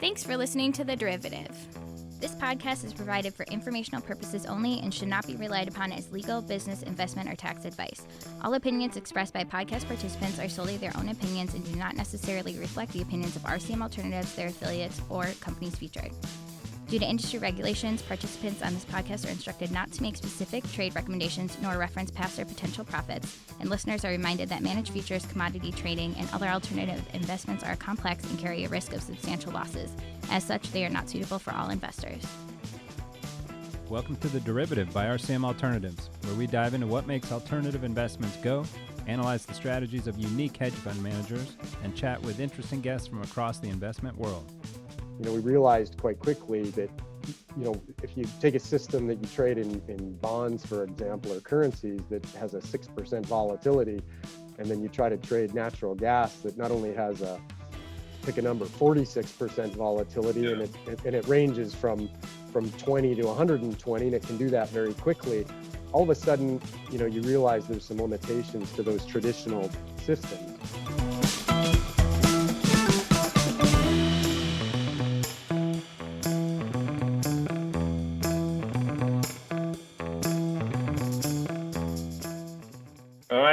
Thanks for listening to The Derivative. This podcast is provided for informational purposes only and should not be relied upon as legal, business, investment, or tax advice. All opinions expressed by podcast participants are solely their own opinions and do not necessarily reflect the opinions of RCM Alternatives, their affiliates, or companies featured. Due to industry regulations, participants on this podcast are instructed not to make specific trade recommendations nor reference past or potential profits, and listeners are reminded that managed futures, commodity trading, and other alternative investments are complex and carry a risk of substantial losses. As such, they are not suitable for all investors. Welcome to The Derivative by RCM Alternatives, where we dive into what makes alternative investments go, analyze the strategies of unique hedge fund managers, and chat with interesting guests from across the investment world. We realized quite quickly that, if you take a system that you trade in bonds, for example, or currencies that has a 6% volatility, and then you try to trade natural gas that not only has pick a number, 46% volatility, and it ranges from 20 to 120, and it can do that very quickly. All of a sudden, you realize there's some limitations to those traditional systems.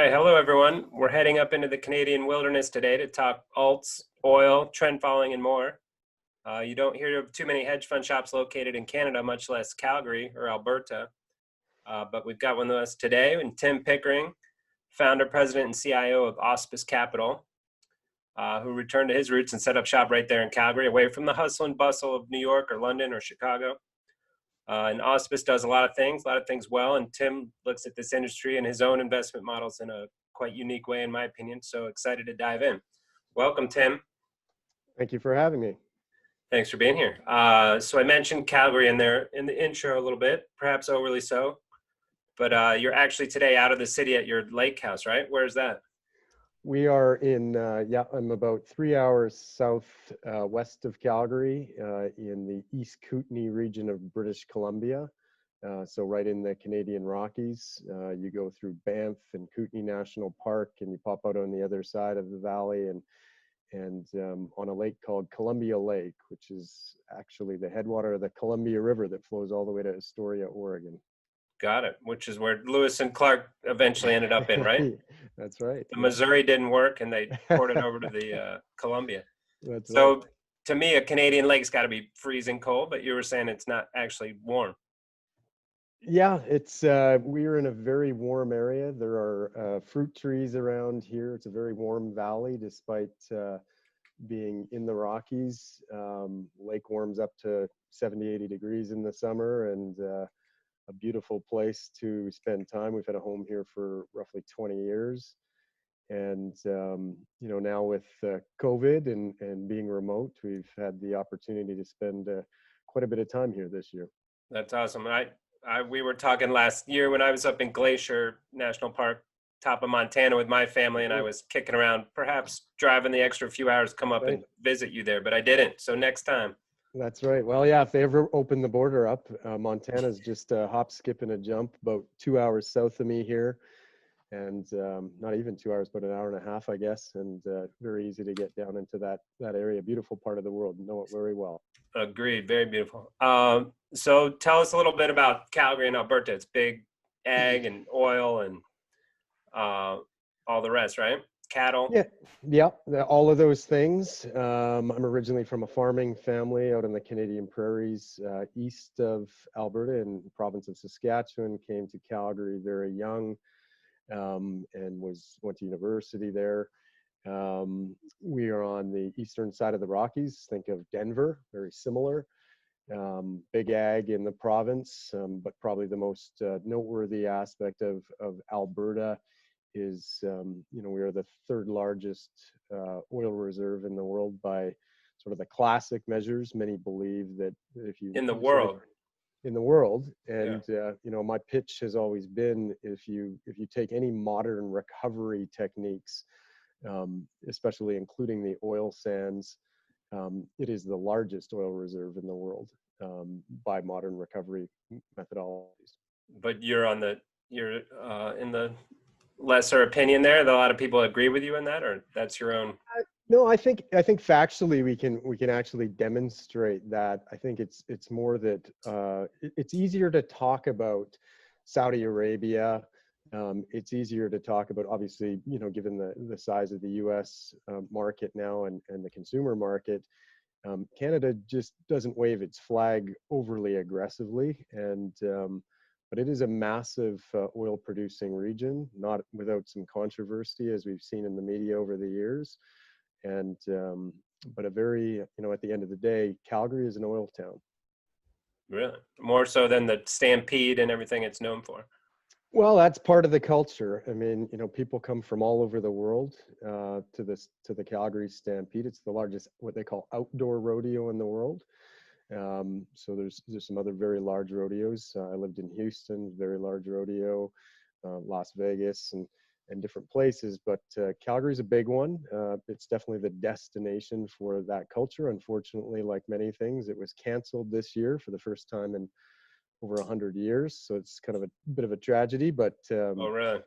Hello, everyone. We're heading up into the Canadian wilderness today to talk alts, oil, trend following, and more. You don't hear of too many hedge fund shops located in Canada, much less Calgary or Alberta. But we've got one with us today, and Tim Pickering, founder, president, and CIO of Auspice Capital, who returned to his roots and set up shop right there in Calgary, away from the hustle and bustle of New York or London or Chicago. And Auspice does a lot of things well, and Tim looks at this industry and his own investment models in a quite unique way, in my opinion. So excited to dive in. Welcome, Tim. Thank you for having me. Thanks for being here. So I mentioned Calgary in the intro a little bit, perhaps overly so, but you're actually today out of the city at your lake house, right? Where's that? We are I'm about 3 hours west of Calgary, in the East Kootenay region of British Columbia. So right in the Canadian Rockies. You go through Banff and Kootenay National Park, and you pop out on the other side of the valley and on a lake called Columbia Lake, which is actually the headwater of the Columbia River that flows all the way to Astoria, Oregon. Got it, which is where Lewis and Clark eventually ended up in, right? That's right. The Missouri didn't work, and they ported over to the Columbia. That's so right. To me, a Canadian lake's got to be freezing cold, but you were saying it's not actually warm. Yeah, it's we're in a very warm area. There are fruit trees around here. It's a very warm valley, despite being in the Rockies. Lake warms up to 70, 80 degrees in the summer, and a beautiful place to spend time. We've had a home here for roughly 20 years. And, now with COVID and being remote, we've had the opportunity to spend quite a bit of time here this year. That's awesome. We were talking last year when I was up in Glacier National Park, top of Montana with my family, and I was kicking around, perhaps driving the extra few hours, come up and visit you there, but I didn't. So next time. That's right. Well, yeah, if they ever open the border up, Montana's just a hop, skip, and a jump, about 2 hours south of me here. And not even 2 hours, but an hour and a half, I guess. And very easy to get down into that area. Beautiful part of the world. Know it very well. Agreed. Very beautiful. So tell us a little bit about Calgary and Alberta. It's big ag and oil and all the rest, right? Cattle. Yeah, all of those things. I'm originally from a farming family out in the Canadian prairies, east of Alberta in the province of Saskatchewan. Came to Calgary very young, and went to university there. We are on the eastern side of the Rockies. Think of Denver, very similar. Big ag in the province, but probably the most noteworthy aspect of Alberta is, we are the third largest oil reserve in the world by sort of the classic measures. Many believe that if you in the world, and my pitch has always been, if you take any modern recovery techniques, especially including the oil sands, it is the largest oil reserve in the world by modern recovery methodologies. But you're in the lesser opinion there. A lot of people agree with you in that, or that's your own No, I think factually we can actually demonstrate that. I think it's more that it's easier to talk about Saudi Arabia. It's easier to talk about, obviously, given the size of the U.S. Market now and the consumer market. Canada just doesn't wave its flag overly aggressively, but it is a massive oil producing region, not without some controversy, as we've seen in the media over the years. And but a very, at the end of the day, Calgary is an oil town. Really? More so than the Stampede and everything it's known for? Well, that's part of the culture. I mean, people come from all over the world to the Calgary Stampede. It's the largest, what they call, outdoor rodeo in the world. So there's some other very large rodeos. I lived in Houston, very large rodeo, Las Vegas, and different places. But Calgary's a big one. It's definitely the destination for that culture. Unfortunately, like many things, it was canceled this year for the first time in over 100 years. So it's kind of a bit of a tragedy. But Oh, really?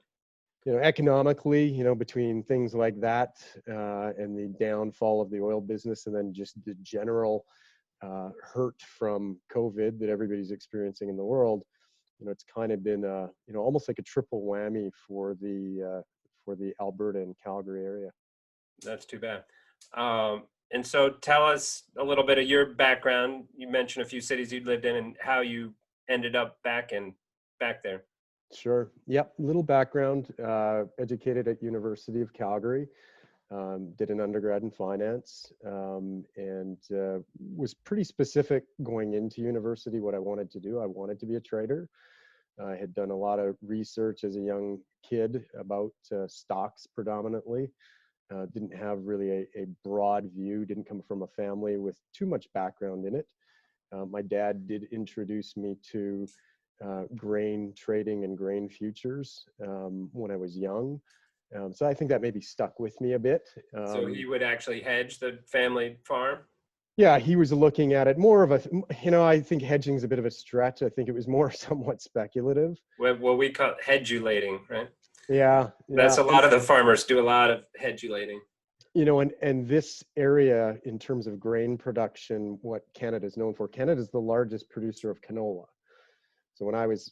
economically, between things like that and the downfall of the oil business, and then just the general hurt from COVID that everybody's experiencing in the world, it's kind of been almost like a triple whammy for the Alberta and Calgary area. That's too bad. And so tell us a little bit of your background. You mentioned a few cities you lived in and how you ended up back there. Sure. Yep. Little background. Educated at University of Calgary. Did an undergrad in finance, and was pretty specific going into university what I wanted to do. I wanted to be a trader. I had done a lot of research as a young kid about stocks predominantly. Didn't have really a broad view, didn't come from a family with too much background in it. My dad did introduce me to grain trading and grain futures when I was young. So I think that maybe stuck with me a bit. So he would actually hedge the family farm? Yeah, he was looking at it more of I think hedging is a bit of a stretch. I think it was more somewhat speculative. Well, we call it hedulating, right? Yeah. That's a lot of the farmers do a lot of hedulating. And this area, in terms of grain production, what Canada is known for, Canada is the largest producer of canola. So when I was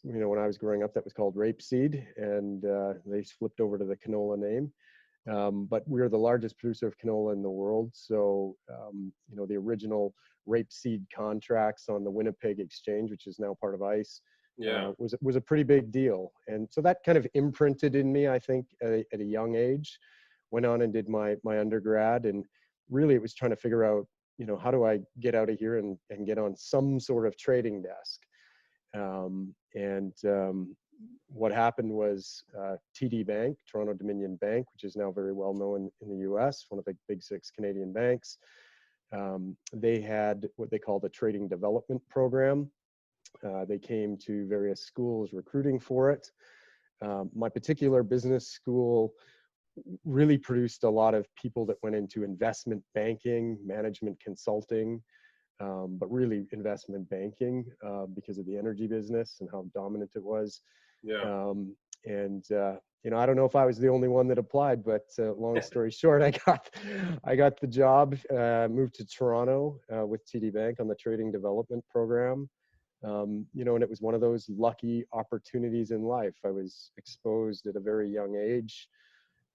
growing up, that was called rapeseed, and they flipped over to the canola name. But we're the largest producer of canola in the world. So, the original rapeseed contracts on the Winnipeg Exchange, which is now part of ICE, was a pretty big deal. And so that kind of imprinted in me, I think, at a young age. Went on and did my undergrad, and really it was trying to figure out, how do I get out of here and get on some sort of trading desk. What happened was TD Bank, Toronto Dominion Bank, which is now very well known in the US, one of the big six Canadian banks. They had what they called a trading development program. They came to various schools recruiting for it. My particular business school really produced a lot of people that went into investment banking, management consulting, but really investment banking because of the energy business and how dominant it was. Yeah. I don't know if I was the only one that applied, but long story short, I got the job, moved to Toronto with TD Bank on the trading development program. And it was one of those lucky opportunities in life. I was exposed at a very young age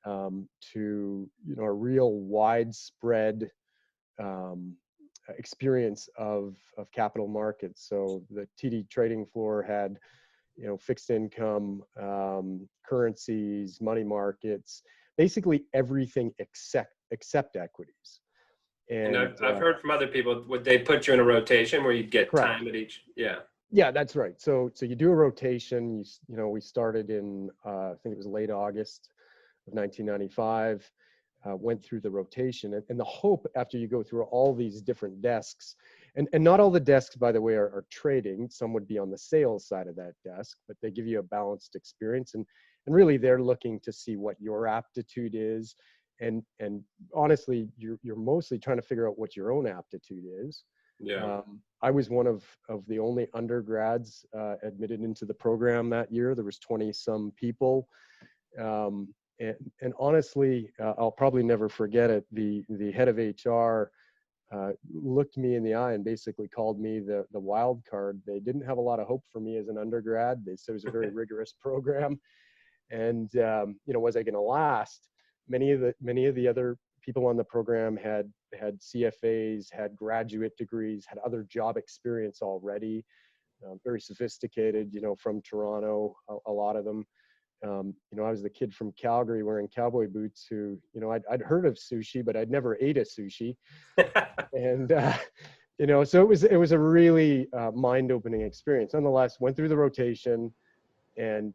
to, a real widespread experience of capital markets. So the TD trading floor had, fixed income, currencies, money markets, basically everything except equities. And I've heard from other people, would they put you in a rotation where you'd get correct. time at each? Yeah. Yeah, that's right. So you do a rotation. We started in I think it was late August of 1995. Went through the rotation, and the hope, after you go through all these different desks, and not all the desks, by the way, are trading. Some would be on the sales side of that desk, but they give you a balanced experience, and really they're looking to see what your aptitude is, and honestly, you're mostly trying to figure out what your own aptitude is. Yeah. I was one of the only undergrads admitted into the program that year. There was 20 some people. And honestly, I'll probably never forget it. The head of HR looked me in the eye and basically called me the wild card. They didn't have a lot of hope for me as an undergrad. They said it was a very rigorous program, and was I going to last? Many of the other people on the program had CFAs, had graduate degrees, had other job experience already. Very sophisticated, from Toronto, a lot of them. I was the kid from Calgary wearing cowboy boots who, I'd heard of sushi, but I'd never ate a sushi. And, so it was a really mind-opening experience. Nonetheless, went through the rotation, and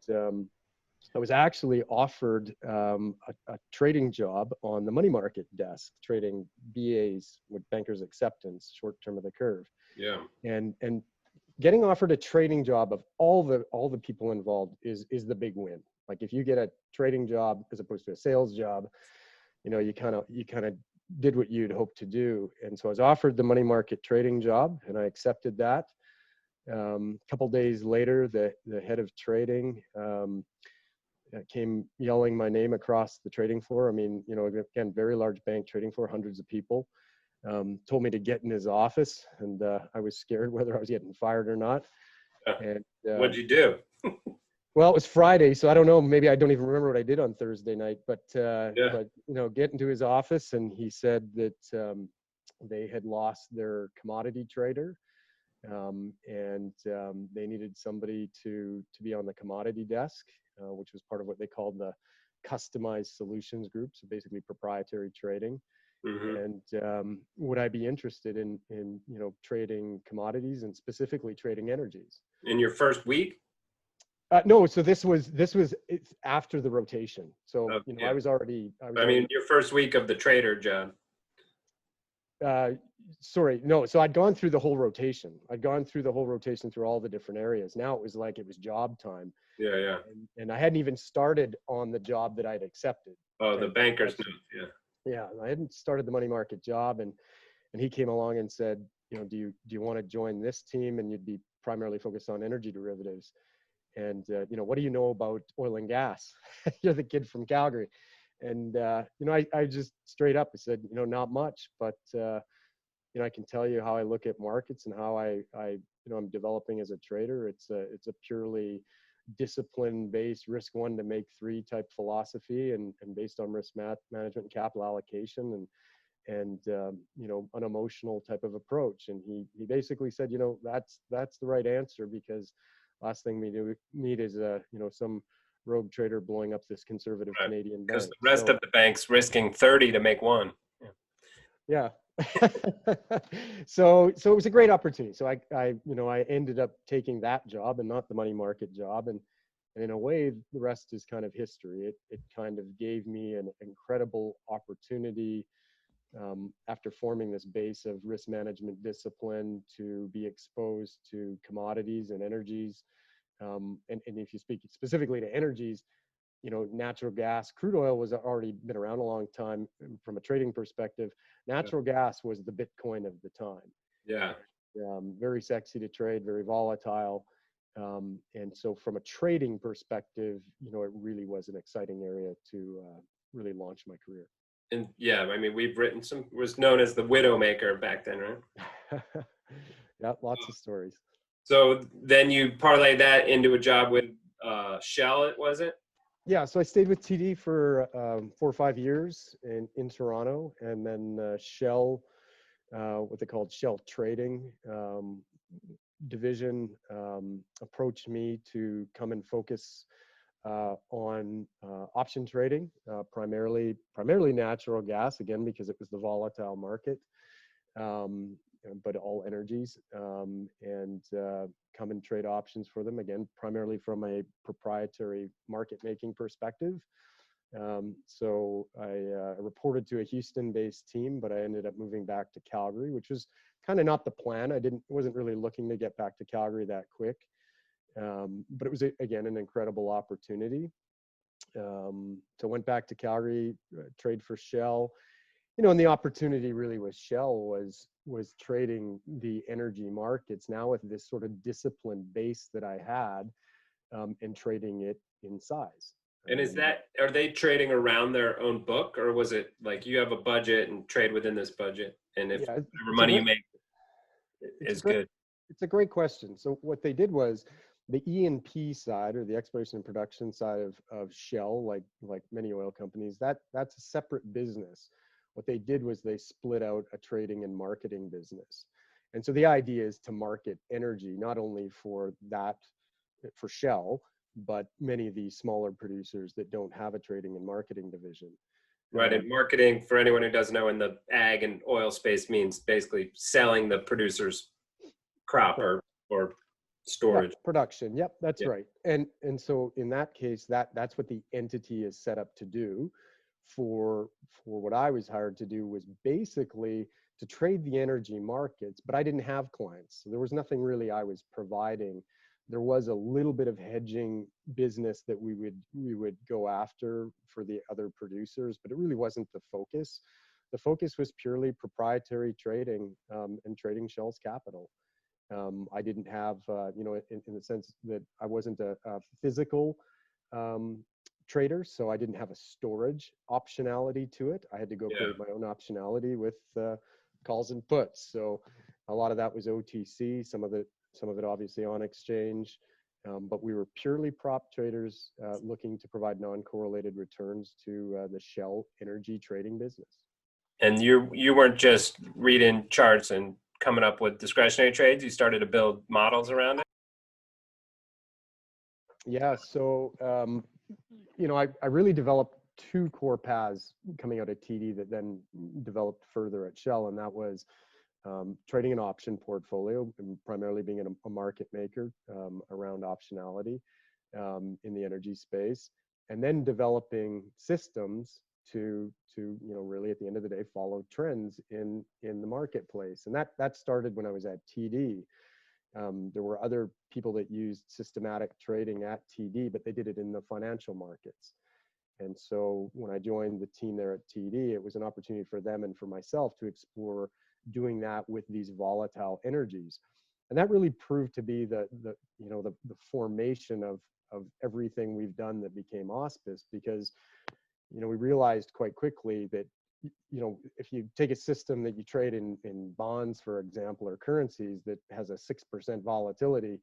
I was actually offered a trading job on the money market desk, trading BAs with bankers acceptance, short term of the curve. Yeah. And getting offered a trading job of all the people involved is the big win. Like if you get a trading job as opposed to a sales job, you kind of did what you'd hoped to do. And so I was offered the money market trading job, and I accepted that. A couple days later, the head of trading came yelling my name across the trading floor. I mean, again, very large bank trading floor, hundreds of people. Told me to get in his office, and I was scared whether I was getting fired or not. And what'd you do? Well, it was Friday, so I don't know. Maybe I don't even remember what I did on Thursday night. But get into his office, and he said that they had lost their commodity trader, and they needed somebody to be on the commodity desk, which was part of what they called the customized solutions group, so basically proprietary trading. Mm-hmm. And would I be interested in trading commodities and specifically trading energies? In your first week? No, so this was it's after the rotation. So yeah. I was already. Your first week of the trader job. Sorry, no. So I'd gone through the whole rotation. Through all the different areas. Now it was job time. Yeah. And I hadn't even started on the job that I'd accepted. Oh, the banker's note. Yeah. Yeah, I hadn't started the money market job, and he came along and said, do you want to join this team, and you'd be primarily focused on energy derivatives, and what do you know about oil and gas? You're the kid from Calgary, and I just straight up I said, not much, but I can tell you how I look at markets and how I'm developing as a trader. It's a purely discipline-based risk one to make three type philosophy, and based on risk management and capital allocation, and an emotional type of approach. And he basically said, that's the right answer, because last thing we need is some rogue trader blowing up this conservative Canadian bank. Because the rest of the banks risking 30 to make one. Yeah. So it was a great opportunity. So I ended up taking that job and not the money market job. And in a way, the rest is kind of history. It kind of gave me an incredible opportunity after forming this base of risk management discipline to be exposed to commodities and energies. And if you speak specifically to energies, natural gas, crude oil was already been around a long time from a trading perspective. Natural gas was the Bitcoin of the time. Yeah. Very sexy to trade, very volatile. And so from a trading perspective, it really was an exciting area to really launch my career. And we've written was known as the Widowmaker back then, right? Yeah, lots of stories. So then you parlayed that into a job with Shell, was it? Yeah, so I stayed with TD for 4 or 5 years in Toronto, and then Shell, what they called Shell Trading division, approached me to come and focus on option trading, primarily natural gas, again, because it was the volatile market, but all energies, and come and trade options for them, again, primarily from a proprietary market making perspective. So I reported to a Houston-based team, but I ended up moving back to Calgary, which was kind of not the plan. Wasn't really looking to get back to Calgary that quick. But it was, again, an incredible opportunity. So went back to Calgary, trade for Shell, and the opportunity really with Shell was trading the energy markets now with this sort of disciplined base that I had, and trading it in size. And are they trading around their own book, or was it like you have a budget and trade within this budget, and if whatever money you make is good? It's a great question. So what they did was the E&P side, or the exploration and production side of Shell, like many oil companies, that's a separate business. What they did was they split out a trading and marketing business. And so the idea is to market energy, not only for Shell, but many of these smaller producers that don't have a trading and marketing division. Right, and marketing, for anyone who doesn't know, in the ag and oil space means basically selling the producer's crop or storage. Yeah, production. Yep, that's right. And so in that case, that's what the entity is set up to do. For what I was hired to do was basically to trade the energy markets, but I didn't have clients. So there was nothing really I was providing. There was a little bit of hedging business that we would go after for the other producers, but it really wasn't the focus. The focus was purely proprietary trading and trading Shell's capital. I didn't have, in the sense that I wasn't a physical trader, so I didn't have a storage optionality to it. I had to go create my own optionality with calls and puts. So a lot of that was OTC, some of it obviously on exchange, but we were purely prop traders looking to provide non-correlated returns to the Shell energy trading business. And you weren't just reading charts and coming up with discretionary trades, you started to build models around it? Yeah, so I really developed two core paths coming out of TD that then developed further at Shell, and that was trading an option portfolio, and primarily being a market maker around optionality in the energy space, and then developing systems to really at the end of the day follow trends in the marketplace. And that started when I was at TD. There were other people that used systematic trading at TD, but they did it in the financial markets. And so when I joined the team there at TD, it was an opportunity for them and for myself to explore doing that with these volatile energies. And that really proved to be the formation of everything we've done that became Auspice, because we realized quite quickly that if you take a system that you trade in bonds, for example, or currencies that has a 6% volatility,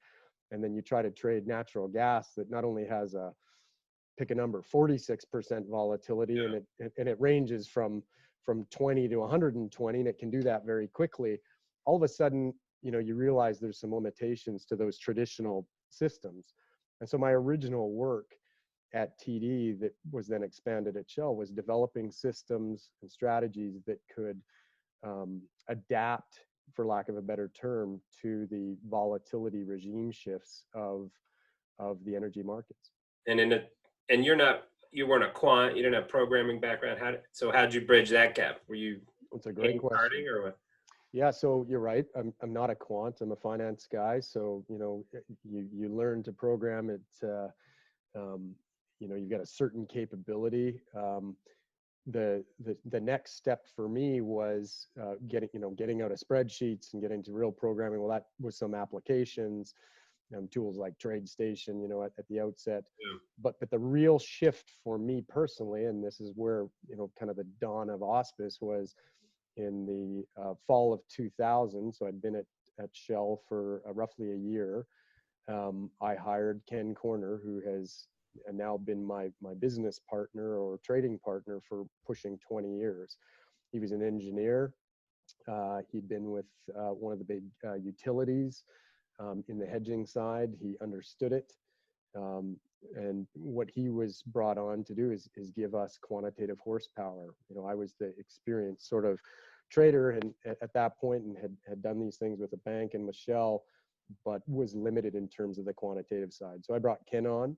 and then you try to trade natural gas that not only has pick a number, 46% volatility, and it ranges from 20 to 120, and it can do that very quickly. All of a sudden, you realize there's some limitations to those traditional systems. And so my original work at TD that was then expanded at Shell was developing systems and strategies that could adapt, for lack of a better term, to the volatility regime shifts of the energy markets. And you weren't a quant, you didn't have programming background. How'd you bridge that gap? Were you That's a great question. Or what? Yeah, so you're right. I'm not a quant. I'm a finance guy. So you learn to program it. You've got a certain capability. The next step for me was getting out of spreadsheets and getting to real programming. Well, that was some applications, tools like TradeStation, at the outset. Yeah. But the real shift for me personally, and this is where kind of the dawn of Auspice was in the fall of 2000. So I'd been at Shell for roughly a year. I hired Ken Corner, who has now been my business partner or trading partner for pushing 20 years. He was an engineer. He'd been with one of the big utilities in the hedging side. He understood it. And what he was brought on to do is give us quantitative horsepower. I was the experienced sort of trader and at that point, and had done these things with a bank and with Shell, but was limited in terms of the quantitative side. So I brought Ken on,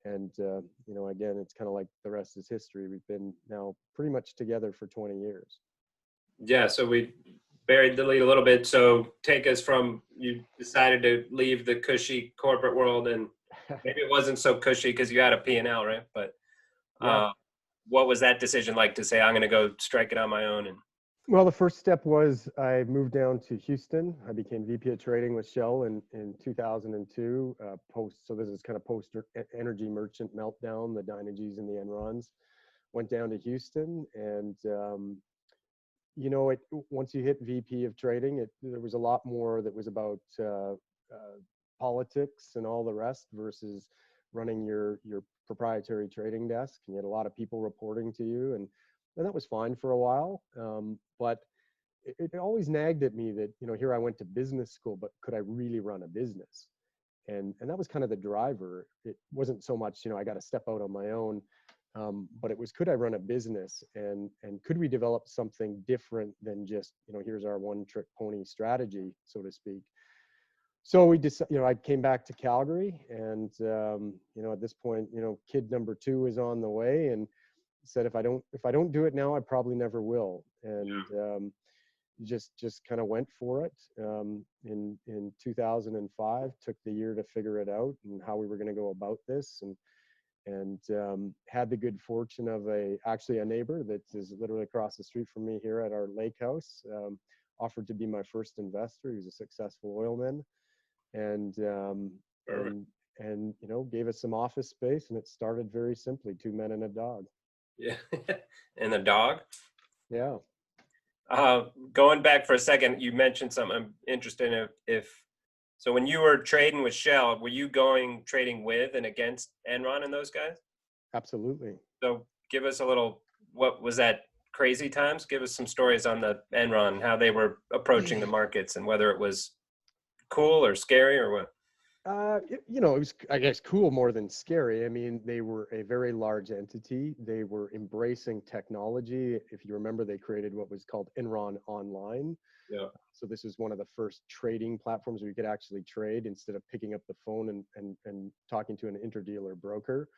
and again, it's kind of like the rest is history. We've been now pretty much together for 20 years. Yeah, so we buried the lead a little bit. So take us from, you decided to leave the cushy corporate world, and maybe it wasn't so cushy because you had a P&L, right? But what was that decision like to say, I'm going to go strike it on my own? And Well, the first step was I moved down to Houston. I became VP of trading with Shell in 2002. So this is kind of post energy merchant meltdown, the Dynagy's and the Enrons. Went down to Houston, and once you hit VP of trading, there was a lot more that was about politics and all the rest versus running your proprietary trading desk. And you had a lot of people reporting to you, and that was fine for a while. But it always nagged at me that, here I went to business school, but could I really run a business? And that was kind of the driver. It wasn't so much, I got to step out on my own, but it was, could I run a business, and could we develop something different than just, here's our one trick pony strategy, so to speak. So we just, I came back to Calgary, and, at this point, kid number 2 is on the way, and said, if I don't do it now, I probably never will. And, just kind of went for it. In 2005, took the year to figure it out and how we were going to go about this, and had the good fortune of actually a neighbor that is literally across the street from me here at our lake house, offered to be my first investor. He was a successful oilman, and gave us some office space, and it started very simply, 2 men and a dog. Yeah. And the dog? Yeah. Going back for a second, you mentioned something I'm interested in. So when you were trading with Shell, were you trading with and against Enron and those guys? Absolutely. So give us a little, what was that, crazy times? Give us some stories on the Enron, how they were approaching the markets, and whether it was cool or scary or what. It was, I guess, cool more than scary. I mean, they were a very large entity. They were embracing technology. If you remember, they created what was called Enron Online. Yeah. So this was one of the first trading platforms where you could actually trade instead of picking up the phone and talking to an interdealer broker,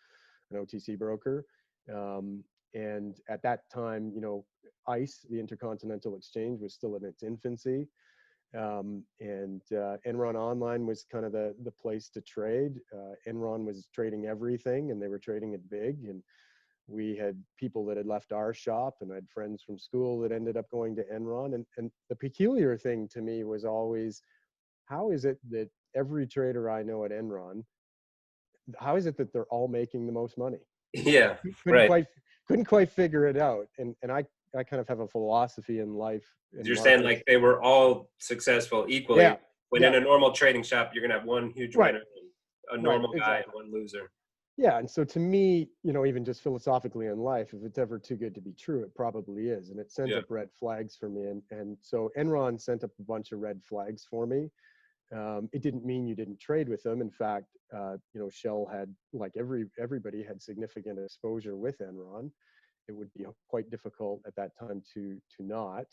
an OTC broker. And at that time, ICE, the Intercontinental Exchange, was still in its infancy. Enron Online was kind of the place to trade. Enron was trading everything, and they were trading it big. And we had people that had left our shop, and I had friends from school that ended up going to Enron. And the peculiar thing to me was always, how is it that every trader I know at Enron, how is it that they're all making the most money? Yeah, right. Couldn't quite figure it out. And I kind of have a philosophy in life. You're saying like they were all successful equally. Yeah. When in a normal trading shop, you're gonna have one huge winner, and a normal guy, and one loser. Yeah, and so to me, even just philosophically in life, if it's ever too good to be true, it probably is, and it sends up red flags for me. And so Enron sent up a bunch of red flags for me. It didn't mean you didn't trade with them. In fact, Shell had, like everybody, had significant exposure with Enron. It would be quite difficult at that time to not.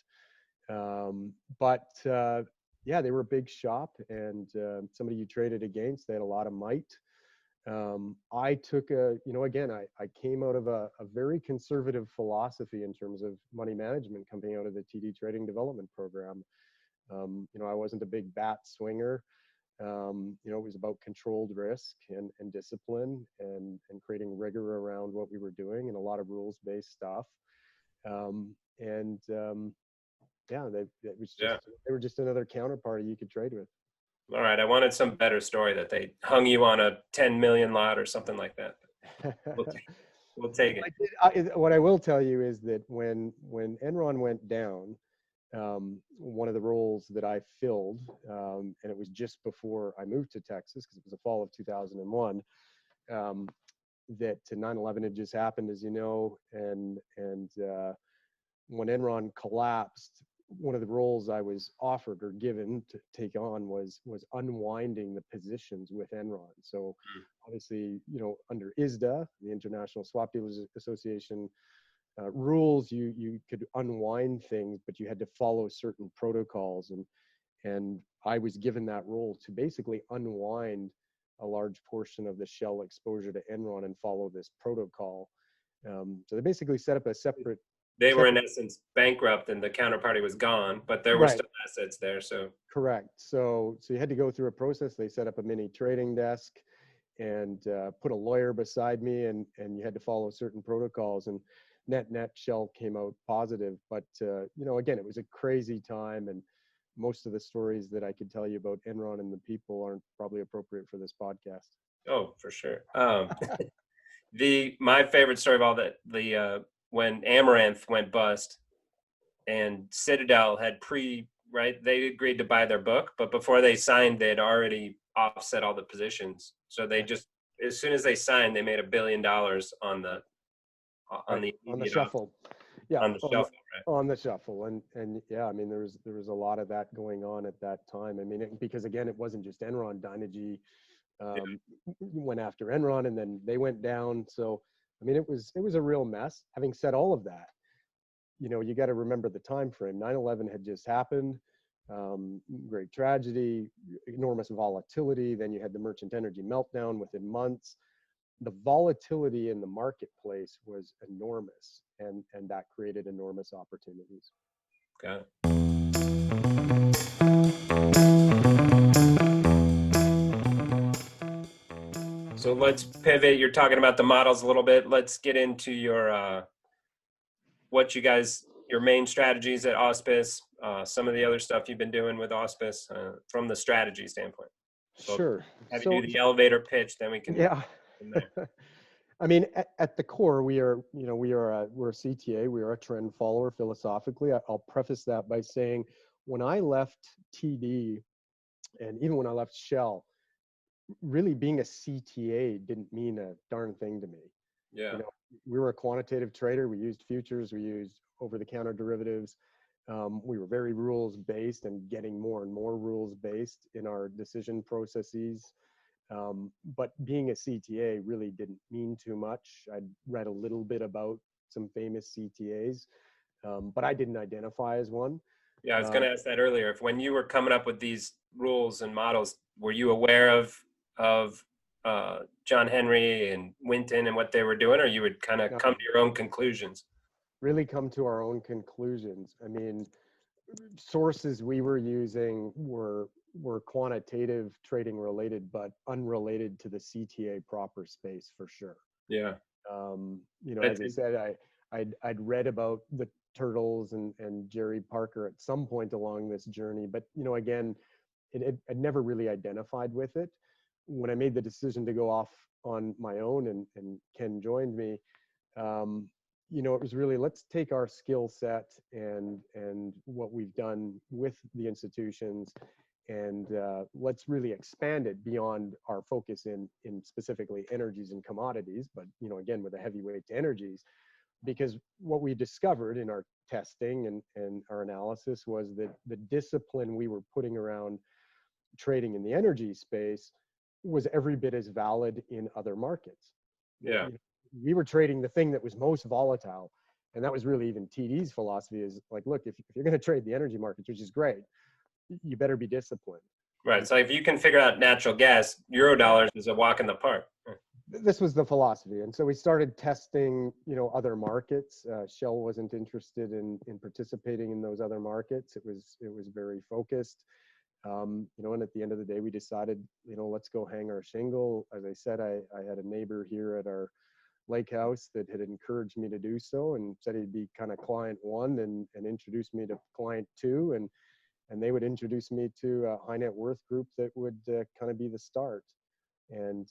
But they were a big shop, and somebody you traded against, they had a lot of might. I took I came out of a very conservative philosophy in terms of money management coming out of the TD Trading Development Program. I wasn't a big bat swinger. It was about controlled risk and discipline and creating rigor around what we were doing, and a lot of rules-based stuff. They were just another counterparty you could trade with. All right, I wanted some better story that they hung you on a 10 million lot or something like that. We'll take it. What I will tell you is that when Enron went down, one of the roles that I filled, and it was just before I moved to Texas, because it was the fall of 2001, that 9/11 had just happened, as you know, and when Enron collapsed, one of the roles I was offered or given to take on was unwinding the positions with Enron. So obviously, under ISDA, the International Swap Dealers Association rules, you could unwind things, but you had to follow certain protocols. And I was given that role to basically unwind a large portion of the Shell exposure to Enron and follow this protocol. So they basically set up a separate. They were in essence bankrupt, and the counterparty was gone, but there were still assets there. So correct. So you had to go through a process. They set up a mini trading desk, and put a lawyer beside me, and you had to follow certain protocols, and net Shell came out positive. But again, it was a crazy time, and most of the stories that I could tell you about Enron and the people aren't probably appropriate for this podcast. Oh, for sure. My favorite story of all that, when Amaranth went bust and Citadel had they agreed to buy their book, but before they signed, they had already offset all the positions. So they just, as soon as they signed, they made $1 billion on the shuffle. Yeah, on the shuffle, right? On the shuffle, and yeah, I mean, there was a lot of that going on at that time. I mean, because again, it wasn't just Enron. Dynegy went after Enron, and then they went down. So, I mean, it was a real mess. Having said all of that, you got to remember the time frame. 9/11 had just happened. Great tragedy, enormous volatility. Then you had the merchant energy meltdown within months. The volatility in the marketplace was enormous, and that created enormous opportunities. Got it. So let's pivot. You're talking about the models a little bit. Let's get into your your main strategies at Auspice, some of the other stuff you've been doing with Auspice from the strategy standpoint. So Sure. Have you do the elevator pitch, then we can. Yeah. I mean, at the core, we're a CTA. We are a trend follower philosophically. I'll preface that by saying, when I left TD, and even when I left Shell, really being a CTA didn't mean a darn thing to me. Yeah. We were a quantitative trader. We used futures. We used over-the-counter derivatives. We were very rules-based and getting more and more rules-based in our decision processes. But being a CTA really didn't mean too much. I'd read a little bit about some famous CTAs, but I didn't identify as one. Yeah, I was going to ask that earlier. If when you were coming up with these rules and models, were you aware of John Henry and Winton and what they were doing, or you would kind of come to your own conclusions? Really come to our own conclusions. I mean, sources we were using were quantitative trading related, but unrelated to the CTA proper space for sure. Yeah. As I said, I'd read about the Turtles and Jerry Parker at some point along this journey, but again, I'd never really identified with it. When I made the decision to go off on my own, and Ken joined me, it was really, let's take our skill set and what we've done with the institutions, and let's really expand it beyond our focus in specifically energies and commodities, but again, with a heavyweight to energies, because what we discovered in our testing and our analysis was that the discipline we were putting around trading in the energy space was every bit as valid in other markets. Yeah. We were trading the thing that was most volatile. And that was really even TD's philosophy, is like, look, if you're going to trade the energy markets, which is great, you better be disciplined. Right. So if you can figure out natural gas, Eurodollars is a walk in the park. This was the philosophy. And so we started testing, other markets. Shell wasn't interested in participating in those other markets. It was very focused. And at the end of the day, we decided, let's go hang our shingle. As I said, I had a neighbor here at our lake house that had encouraged me to do so, and said he'd be kind of client one and introduce me to client two, and they would introduce me to a high net worth group that would kind of be the start. And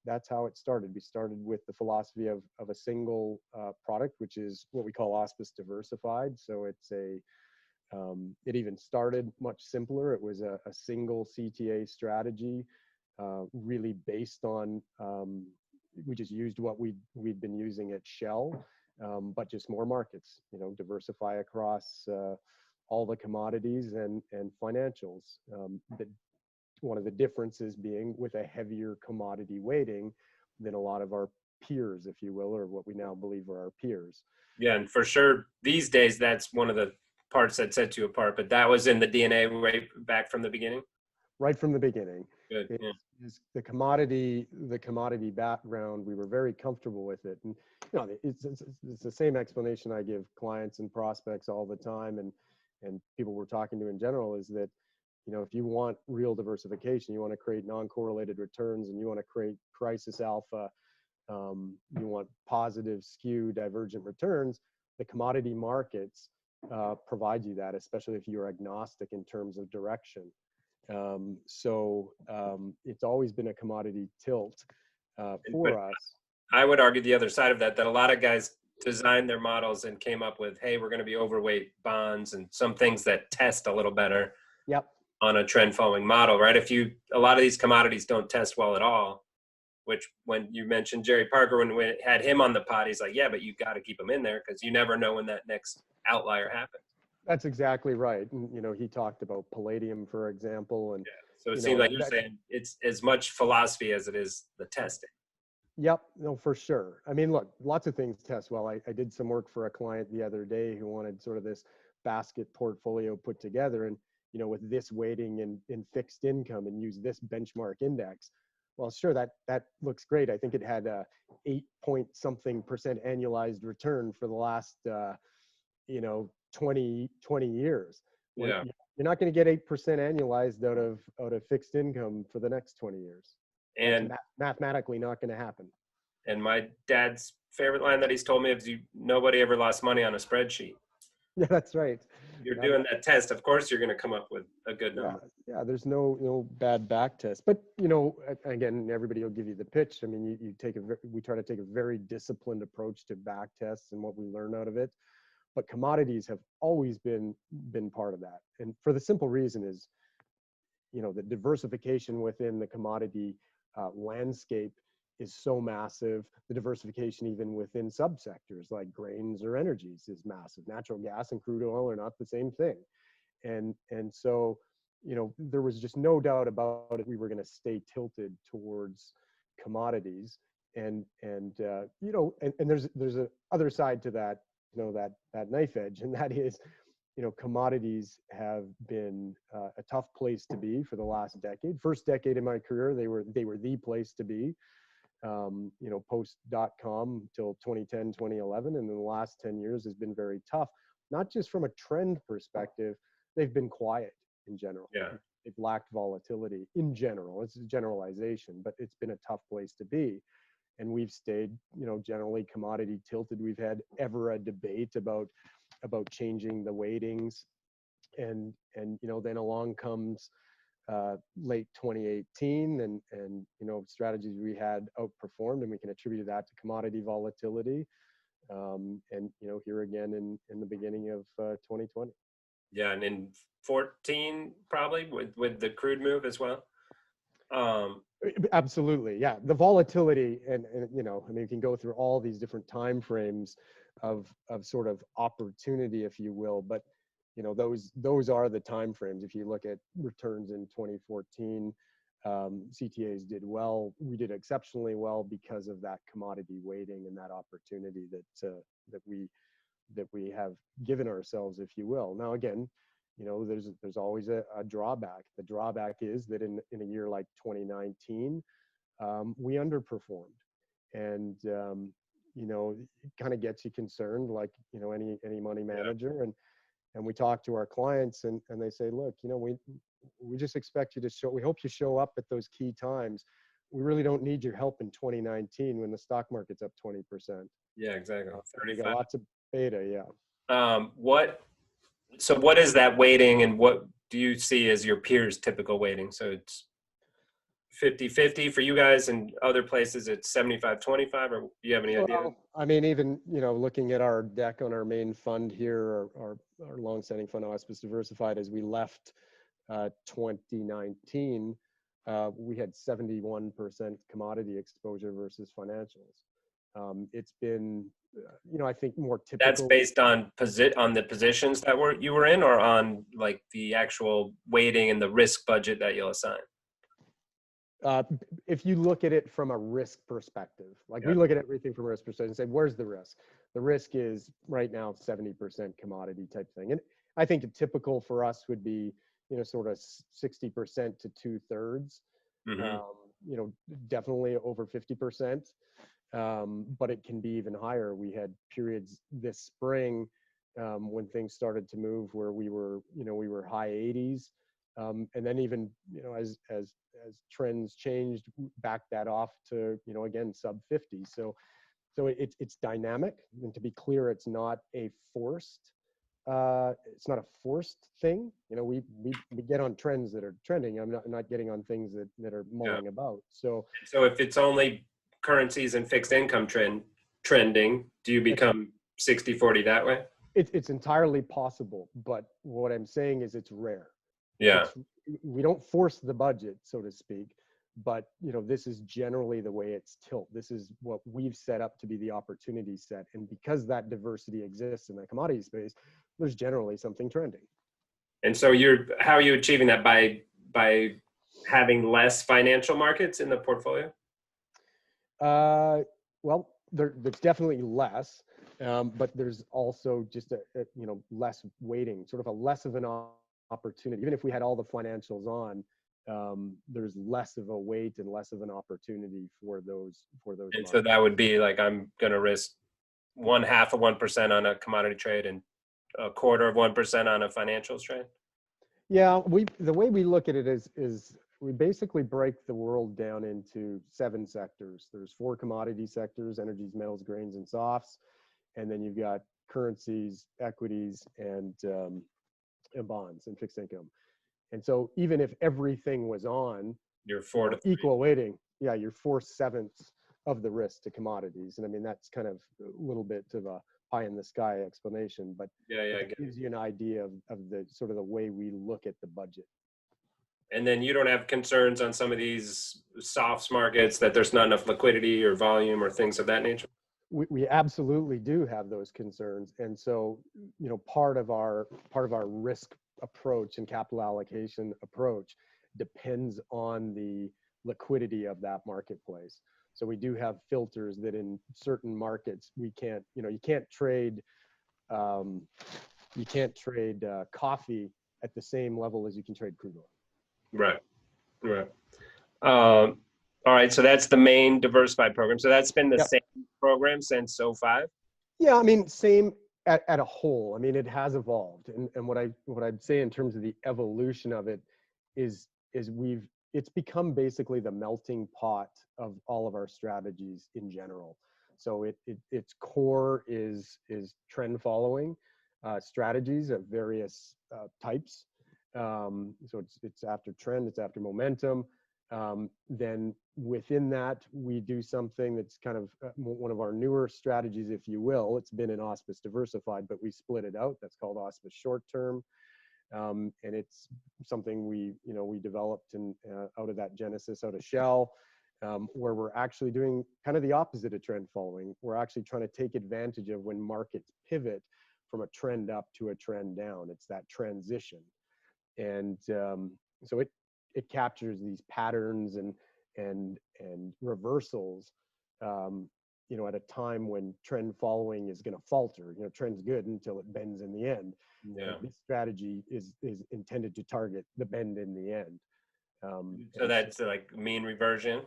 that's how it started. We started with the philosophy of a single product, which is what we call Auspice Diversified. So it's it even started much simpler. It was a single CTA strategy, really based on, we just used what we'd been using at Shell, but just more markets, diversify across all the commodities and financials. One of the differences being with a heavier commodity weighting than a lot of our peers, if you will, or what we now believe are our peers. Yeah, and for sure, these days, that's one of the parts that set you apart, but that was in the DNA right back from the beginning? Right from the beginning. Good. It's the commodity background, we were very comfortable with it. And it's the same explanation I give clients and prospects all the time, and people we're talking to in general, is that if you want real diversification, you want to create non-correlated returns, and you want to create crisis alpha, you want positive skew divergent returns, the commodity markets provide you that, especially if you're agnostic in terms of direction. So it's always been a commodity tilt for us. I would argue the other side of that a lot of guys designed their models and came up with, hey, we're going to be overweight bonds and some things that test a little better. Yep. On a trend following model, right? A lot of these commodities don't test well at all, which when you mentioned Jerry Parker, when we had him on the pod, he's like, yeah, but you got to keep them in there because you never know when that next outlier happens. That's exactly right. And, he talked about palladium, for example. And so it seems like you're saying it's as much philosophy as it is the testing. Yep, no, for sure. I mean, look, lots of things test well. I did some work for a client the other day who wanted sort of this basket portfolio put together, and with this weighting in fixed income and use this benchmark index. Well, sure, that looks great. I think it had a 8-point-something% annualized return for the last 20 years. Yeah. You're not going to get 8% annualized out of fixed income for the next 20 years. And mathematically not going to happen. And my dad's favorite line that he's told me is, nobody ever lost money on a spreadsheet. Yeah, that's right. You're doing that test. Of course, you're going to come up with a good number. Yeah, there's no bad back test. But, again, everybody will give you the pitch. I mean, we try to take a very disciplined approach to back tests and what we learn out of it. But commodities have always been part of that. And for the simple reason is, the diversification within the commodity landscape is so massive. The diversification even within subsectors like grains or energies is massive. Natural gas and crude oil are not the same thing. And so, there was just no doubt about it. We were going to stay tilted towards commodities. And there's a other side to that, that knife edge, and that is, commodities have been a tough place to be for the last decade. First decade in my career, they were the place to be, post.com till 2010, 2011. And then the last 10 years has been very tough, not just from a trend perspective. They've been quiet in general. Yeah. They've lacked volatility in general. It's a generalization, but it's been a tough place to be. And we've stayed, generally commodity tilted. We've had ever a debate about changing the weightings, and then along comes late 2018, and strategies we had outperformed, and we can attribute that to commodity volatility, and here again in the beginning of 2020. Yeah, and in 14 probably with the crude move as well. Absolutely, yeah. The volatility, and you can go through all these different time frames of sort of opportunity, if you will, but those are the time frames. If you look at returns in 2014, CTAs did well. We did exceptionally well because of that commodity weighting and that opportunity that we have given ourselves, if you will. Now again, there's always a drawback. The drawback is that in a year like 2019, we underperformed, and it kind of gets you concerned, like any money manager. And we talk to our clients, and they say, look, we just expect you to show. We hope you show up at those key times. We really don't need your help in 2019 when the stock market's up 20%. Yeah, exactly. We got lots of beta. Yeah. So what is that weighting, and what do you see as your peers' typical weighting? So it's 50-50 for you guys, and other places it's 75-25, or do you have any idea? I mean, even, looking at our deck on our main fund here, our long-standing fund, Auspice Diversified, as we left 2019, we had 71% commodity exposure versus financials. It's been, I think more typical. That's based on the positions that you were in, or on like the actual weighting and the risk budget that you'll assign? If you look at it from a risk perspective, we look at everything from a risk perspective and say, where's the risk? The risk is right now 70% commodity type thing. And I think a typical for us would be, sort of 60% to 2/3. Mm-hmm. Definitely over 50%. But it can be even higher. We had periods this spring when things started to move where we were high 80s. And then even, as trends changed, back that off to, again, sub 50. So it's dynamic. And to be clear, it's not a forced thing. We get on trends that are trending. I'm not getting on things that are mulling about. So if it's only currencies and fixed income trending, do you become 60-40 that way? It's entirely possible, but what I'm saying is it's rare. Yeah. We don't force the budget, so to speak, but this is generally the way it's tilt. This is what we've set up to be the opportunity set, and because that diversity exists in the commodity space, there's generally something trending. And so how are you achieving that? By having less financial markets in the portfolio? Well, there's definitely less, but there's also just a less weighting, sort of a less of an opportunity. Even if we had all the financials on, there's less of a weight and less of an opportunity for those. And markets. So that would be like, I'm going to risk 0.5% on a commodity trade and 0.25% on a financials trade. Yeah, the way we look at it is we basically break the world down into 7 sectors. There's 4 commodity sectors: energies, metals, grains, and softs. And then you've got currencies, equities, and bonds and fixed income. And so even if everything was on, you're 4 to 3. Equal weighting. Yeah, you're 4/7 of the risk to commodities. And I mean, that's kind of a little bit of a pie in the sky explanation, but it gives you an idea of the sort of the way we look at the budget. And then you don't have concerns on some of these softs markets that there's not enough liquidity or volume or things of that nature? We absolutely do have those concerns. And so, part of our risk approach and capital allocation approach depends on the liquidity of that marketplace. So we do have filters that in certain markets we can't, you can't trade coffee at the same level as you can trade crude oil. Right. All right, so that's the main diversified program. So that's been the same program since 2005? Yeah, I mean, same at a whole. I mean, it has evolved. And what I'd say in terms of the evolution of it is it's become basically the melting pot of all of our strategies in general. So its core is trend following strategies of various types. So it's after trend, it's after momentum. Then within that, we do something that's kind of one of our newer strategies, if you will. It's been in Auspice Diversified, but we split it out. That's called Auspice Short Term. And it's something we developed out of that genesis, out of Shell, where we're actually doing kind of the opposite of trend following. We're actually trying to take advantage of when markets pivot from a trend up to a trend down. It's that transition. And so it captures these patterns and reversals, at a time when trend following is going to falter. Trend's good until it bends in the end. Yeah. This strategy is intended to target the bend in the end. So that's like mean reversion?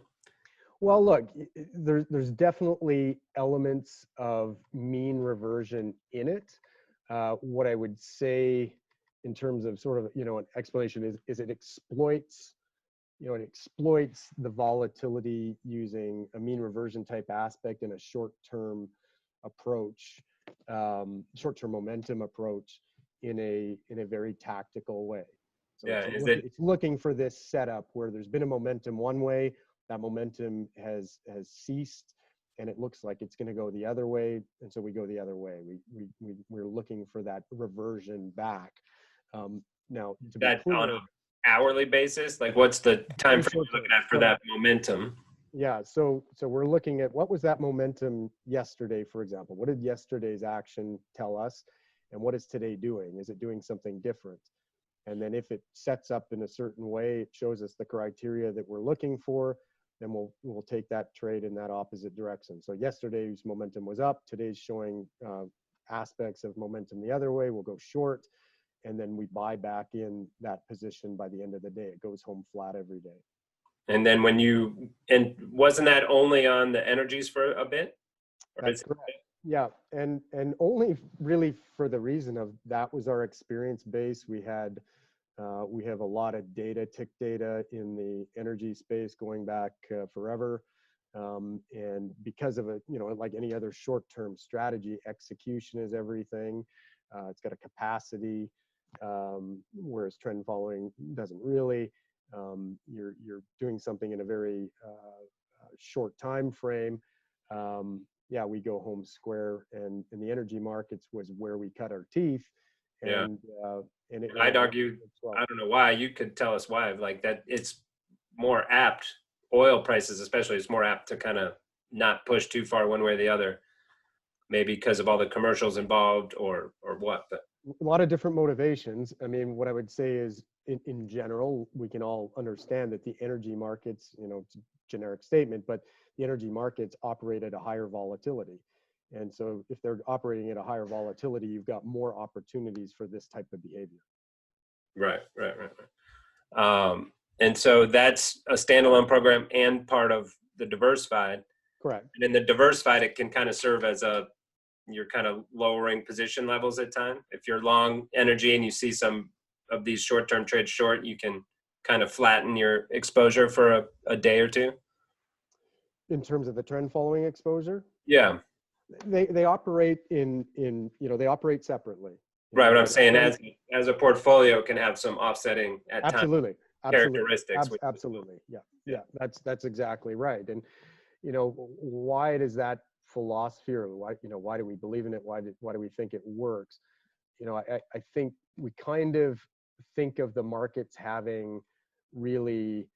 Well, look, there's definitely elements of mean reversion in it. What I would say in terms of sort of, an explanation is it exploits the volatility using a mean reversion type aspect in a short-term approach, short-term momentum approach in a very tactical way. So it's looking for this setup where there's been a momentum one way, that momentum has ceased, and it looks like it's going to go the other way, and so we go the other way. We're looking for that reversion back. Now, to be clear, on an hourly basis, like what's the time frame you're looking at for that momentum? Yeah, so we're looking at what was that momentum yesterday, for example. What did yesterday's action tell us, and what is today doing? Is it doing something different? And then if it sets up in a certain way, it shows us the criteria that we're looking for, then we'll take that trade in that opposite direction. So yesterday's momentum was up, today's showing aspects of momentum the other way, we'll go short, and then we buy back in that position by the end of the day. It goes home flat every day. And then wasn't that only on the energies for a bit? That's correct. Yeah, and only really for the reason of that was our experience base. We had We have a lot of data, tick data in the energy space going back forever. And because of like any other short-term strategy, execution is everything. It's got a capacity, whereas trend following doesn't really. You're doing something in a very short time frame. Yeah, we go home square, and in the energy markets was where we cut our teeth. Yeah. And I'd argue, well. I don't know why, you could tell us why, like that it's more apt, oil prices especially, it's more apt to kind of not push too far one way or the other, maybe because of all the commercials involved or what, but A lot of different motivations. I mean, what I would say is in general, we can all understand that the energy markets, it's a generic statement, but the energy markets operate at a higher volatility. And so if they're operating at a higher volatility, you've got more opportunities for this type of behavior. Right. And so that's a standalone program and part of the diversified. Correct. And in the diversified, it can kind of serve as you're kind of lowering position levels at time. If you're long energy and you see some of these short-term trades short, you can kind of flatten your exposure for a day or two. In terms of the trend following exposure? Yeah. They operate they operate separately. Right. What I'm saying as a portfolio can have some offsetting at absolutely times characteristics. Absolutely. Yeah. That's exactly right. And why does that philosophy, or why do we believe in it? Why do we think it works? I think we kind of think of the markets having really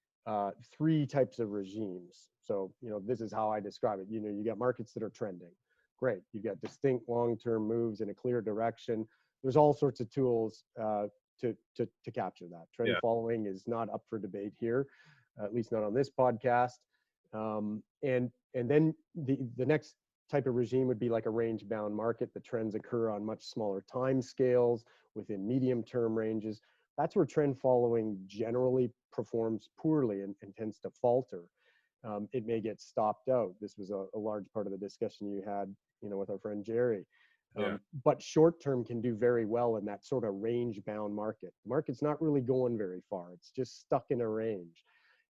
three types of regimes. So, this is how I describe it. You got markets that are trending. Great. You've got distinct long-term moves in a clear direction. There's all sorts of tools to capture that. Trend following is not up for debate here, at least not on this podcast. And then the next type of regime would be like a range-bound market. The trends occur on much smaller time scales within medium-term ranges. That's where trend following generally performs poorly and tends to falter. It may get stopped out. This was a large part of the discussion you had, with our friend Jerry. But short-term can do very well in that sort of range-bound market. The market's not really going very far. It's just stuck in a range.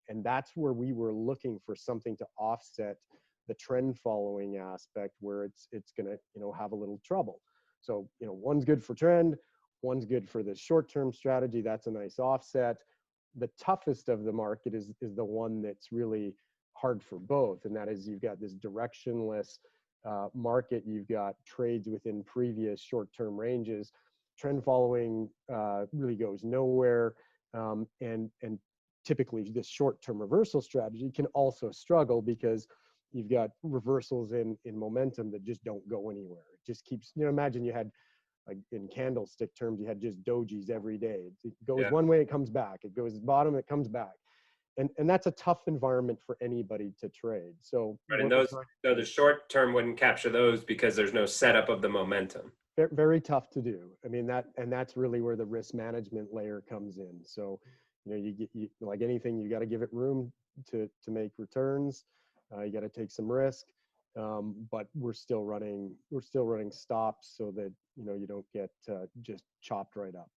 And that's where we were looking for something to offset the trend following aspect, where it's going to, have a little trouble. So, one's good for trend, one's good for the short-term strategy. That's a nice offset. The toughest of the market is the one that's really hard for both. And that is, you've got this directionless market. You've got trades within previous short-term ranges. Trend following really goes nowhere. And typically this short-term reversal strategy can also struggle because you've got reversals in momentum that just don't go anywhere. It just keeps, imagine you had, like in candlestick terms, you had just dojis every day. It goes one way, it comes back. It goes bottom, it comes back. And that's a tough environment for anybody to trade. So, right, and so the short term wouldn't capture those because there's no setup of the momentum. Very tough to do. I mean, that's really where the risk management layer comes in. So, you like anything, you got to give it room to make returns. You got to take some risk, but we're still running stops so that you don't get just chopped right up.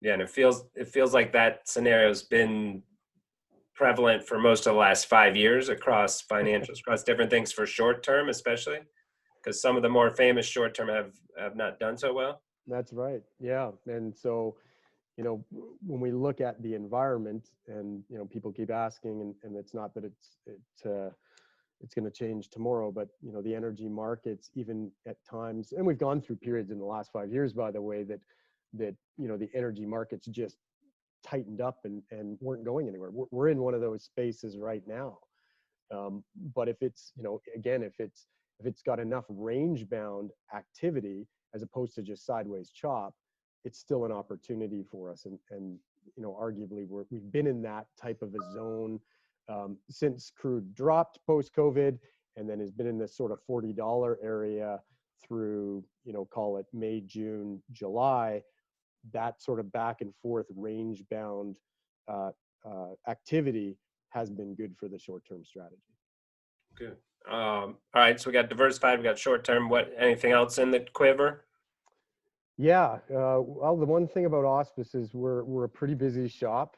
Yeah, and it feels like that scenario's been prevalent for most of the last 5 years across financials, across different things for short term, especially because some of the more famous short term have not done so well. That's right. Yeah, and so when we look at the environment, and people keep asking, and it's not that it's going to change tomorrow, but the energy markets, even at times, and we've gone through periods in the last 5 years, by the way, that the energy markets just tightened up and weren't going anywhere. We're in one of those spaces right now. But if it's, again, if it's got enough range bound activity as opposed to just sideways chop, it's still an opportunity for us. And arguably we've been in that type of a zone since crude dropped post-COVID, and then has been in this sort of $40 area through, call it May, June, July. That sort of back and forth range bound activity has been good for the short-term strategy. Good. All right. So we got diversified, we got short-term. Anything else in the quiver? Yeah, well, the one thing about Auspice is we're a pretty busy shop.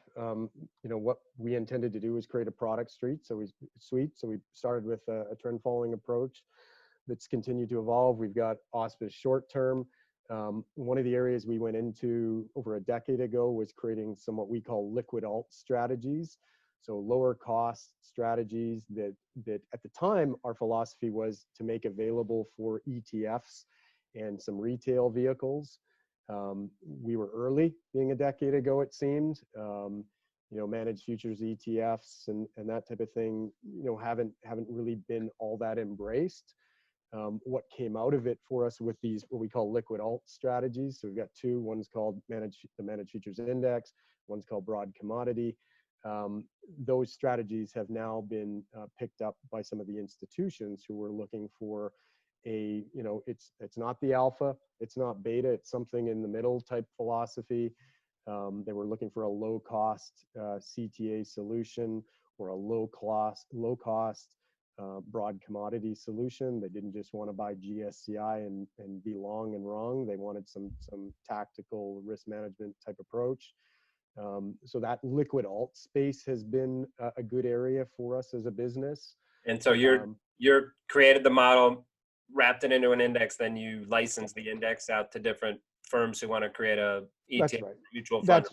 What we intended to do was create a product suite. So we started with a trend following approach that's continued to evolve. We've got Auspice short term. One of the areas we went into over a decade ago was creating some what we call liquid alt strategies. So lower cost strategies that at the time our philosophy was to make available for ETFs and some retail vehicles. We were early, being a decade ago, it seemed. Managed futures ETFs and that type of thing, haven't really been all that embraced. What came out of it for us with these, what we call liquid alt strategies. So we've got two, one's called the Managed Futures Index, one's called Broad Commodity. Those strategies have now been picked up by some of the institutions who were looking for it's not the alpha, it's not beta, it's something in the middle type philosophy. They were looking for a low cost CTA solution or a low cost broad commodity solution. They didn't just want to buy GSCI and be long and wrong. They wanted some tactical risk management type approach. So that liquid alt space has been a good area for us as a business. And so you're created the model, wrapped it into an index, then you license the index out to different firms who want to create a ETF. That's right. Mutual fund.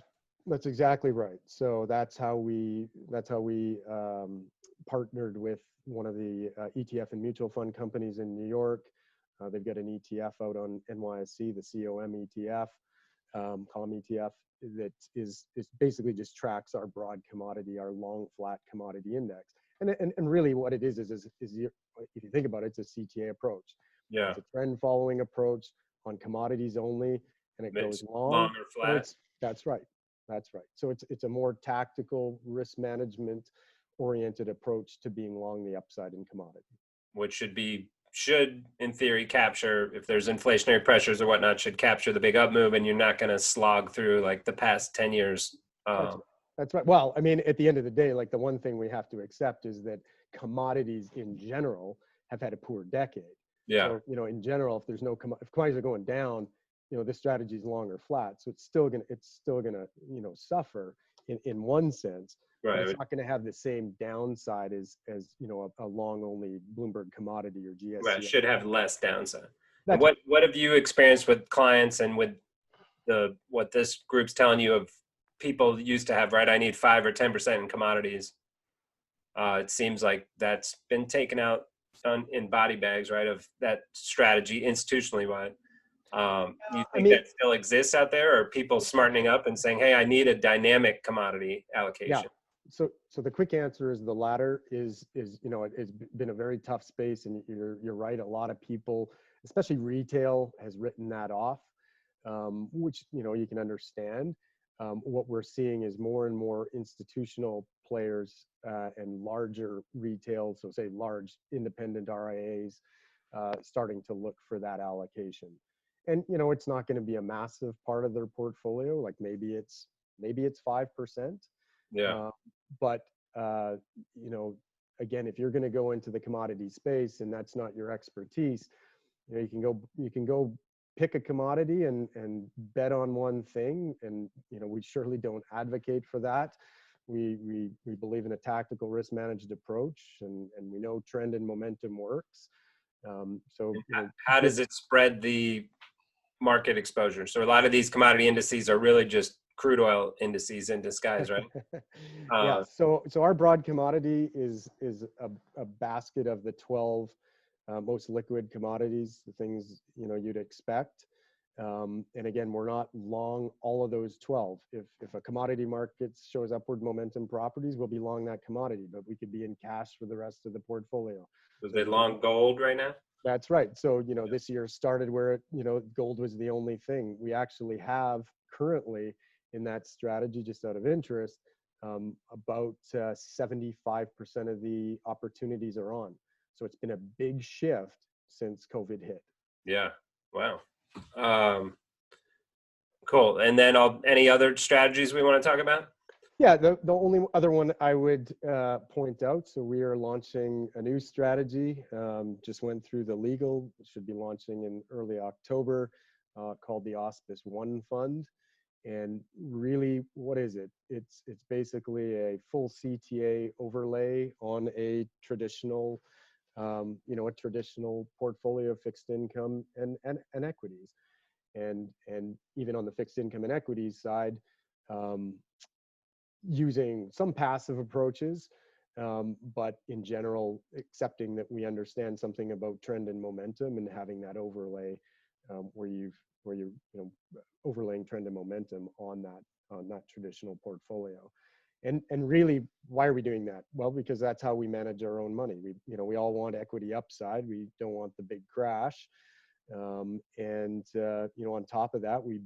That's exactly right. So that's how we partnered with one of the ETF and mutual fund companies in New York. They've got an ETF out on NYSE, the COM ETF, COM ETF, that is basically just tracks our broad commodity, our long flat commodity index. And really what it is if you think about it, it's a CTA approach. Yeah. It's a trend following approach on commodities only, and it goes long or flat. That's right. So it's a more tactical risk management oriented approach to being long the upside in commodity. Which should in theory capture, if there's inflationary pressures or whatnot, should capture the big up move, and you're not going to slog through like the past 10 years. That's right. Well, I mean, at the end of the day, like the one thing we have to accept is that commodities in general have had a poor decade. Yeah. So, in general, if commodities are going down, this strategy is long or flat. So it's still gonna, suffer in one sense. Right. But it's not going to have the same downside as a long only Bloomberg commodity or GSCI. Right. Should have less downside. What have you experienced with clients and with what this group's telling you of people used to have, right? I need 5 or 10% in commodities. It seems like that's been taken out in body bags, right? Of that strategy institutionally wide. You think that still exists out there, or are people smartening up and saying, hey, I need a dynamic commodity allocation? Yeah. So the quick answer is the latter is it's been a very tough space, and you're right. A lot of people, especially retail, has written that off, which you can understand. What we're seeing is more and more institutional players and larger retail, so say large independent RIAs, starting to look for that allocation. And it's not going to be a massive part of their portfolio. Like maybe it's 5%. Yeah. But again, if you're going to go into the commodity space and that's not your expertise, you can go pick a commodity and bet on one thing. And we surely don't advocate for that. We believe in a tactical risk managed approach, and we know trend and momentum works. How does it spread the market exposure? So a lot of these commodity indices are really just crude oil indices in disguise, right? Yeah. So our broad commodity is a basket of the 12 most liquid commodities, the things you'd expect. And again, we're not long all of those 12. If a commodity market shows upward momentum properties, we'll be long that commodity, but we could be in cash for the rest of the portfolio. Was they long gold right now? That's right. So, this year started where, gold was the only thing. We actually have currently in that strategy, just out of interest, about 75% of the opportunities are on. So it's been a big shift since COVID hit. Yeah. Wow. Cool. And then any other strategies we want to talk about? Yeah, the only other one I would point out, so we are launching a new strategy, just went through the legal, should be launching in early October. called the Auspice One Fund. And really, what is it? It's basically a full CTA overlay on a traditional, a traditional portfolio of fixed income and equities. And even on the fixed income and equities side, using some passive approaches, but in general, accepting that we understand something about trend and momentum and having that overlay where you're overlaying trend and momentum on that traditional portfolio. And really, why are we doing that? Well, because that's how we manage our own money. We all want equity upside. We don't want the big crash. On top of that, we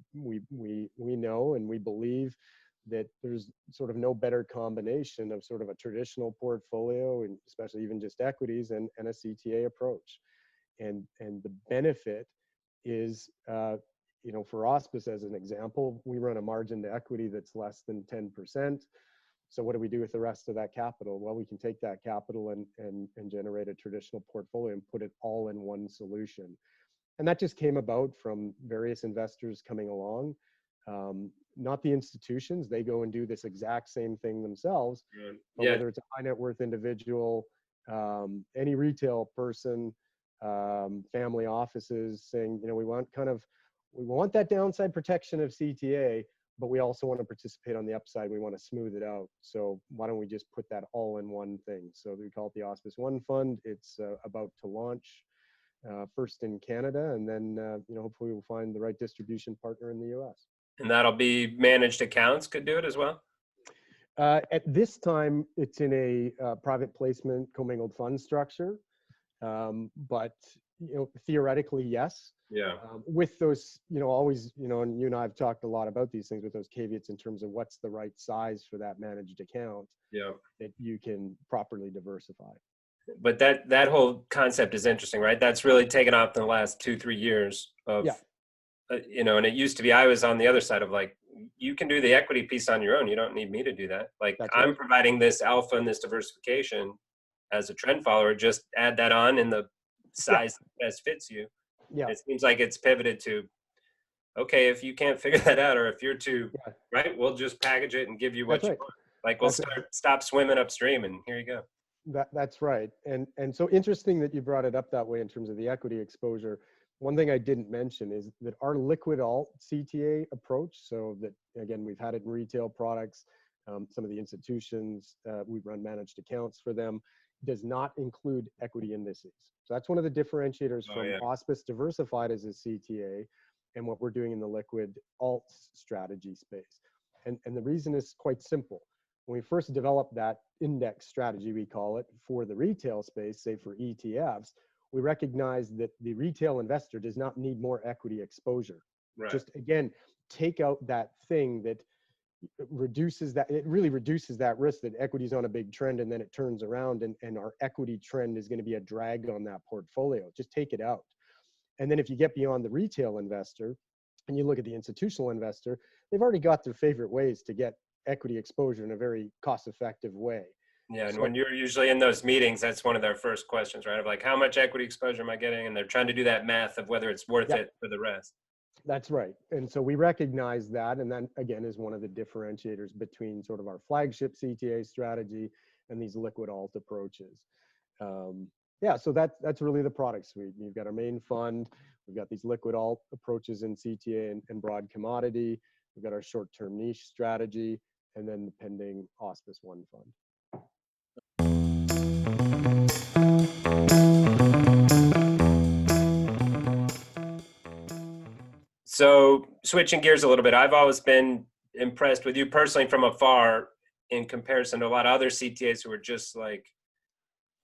know and we believe that there's sort of no better combination of sort of a traditional portfolio, and especially even just equities, and a CTA approach. And the benefit is, for Auspice, as an example, we run a margin to equity that's less than 10%. So what do we do with the rest of that capital? Well, we can take that capital and generate a traditional portfolio and put it all in one solution. And that just came about from various investors coming along. Not the institutions, they go and do this exact same thing themselves. But whether it's a high net worth individual, any retail person, family offices saying, we want that downside protection of CTA, but we also want to participate on the upside. We want to smooth it out. So why don't we just put that all in one thing? So we call it the Auspice One Fund. It's about to launch first in Canada, and then hopefully we'll find the right distribution partner in the US. And that'll be managed accounts could do it as well? At this time, it's in a private placement commingled fund structure. But theoretically, yes. Yeah. With those, always, and you and I have talked a lot about these things with those caveats in terms of what's the right size for that managed account. Yeah. That you can properly diversify. But that whole concept is interesting, right? That's really taken off in the last 2-3 years of, and it used to be, I was on the other side of like, you can do the equity piece on your own. You don't need me to do that. Like I'm providing this alpha and this diversification as a trend follower, just add that on in the size that best fits you. Yeah. It seems like it's pivoted to, okay, if you can't figure that out, or if you're too, right, we'll just package it and give you what you want. Like we'll stop swimming upstream and here you go. That's right. And so interesting that you brought it up that way in terms of the equity exposure. One thing I didn't mention is that our liquid alt CTA approach, so that, again, we've had it in retail products, some of the institutions, we run managed accounts for them, does not include equity indices. So that's one of the differentiators from Auspice Diversified as a CTA and what we're doing in the liquid alt strategy space. And the reason is quite simple. When we first developed that index strategy, we call it, for the retail space, say for ETFs, we recognized that the retail investor does not need more equity exposure. Right. Just, again, take out that thing that reduces that, it really reduces that risk that equity's on a big trend and then it turns around and our equity trend is going to be a drag on that portfolio. Just take it out. And then if you get beyond the retail investor and you look at the institutional investor, they've already got their favorite ways to get equity exposure in a very cost-effective way. Yeah, and when you're usually in those meetings, that's one of their first questions, right? Of like, how much equity exposure am I getting? And they're trying to do that math of whether it's worth it for the rest. That's right. And so we recognize that, and that, again, is one of the differentiators between sort of our flagship CTA strategy and these liquid alt approaches. So that's really the product suite. You've got our main fund. We've got these liquid alt approaches in CTA and broad commodity. We've got our short-term niche strategy, and then the pending Auspice One Fund. So switching gears a little bit, I've always been impressed with you personally from afar in comparison to a lot of other CTAs who are just like,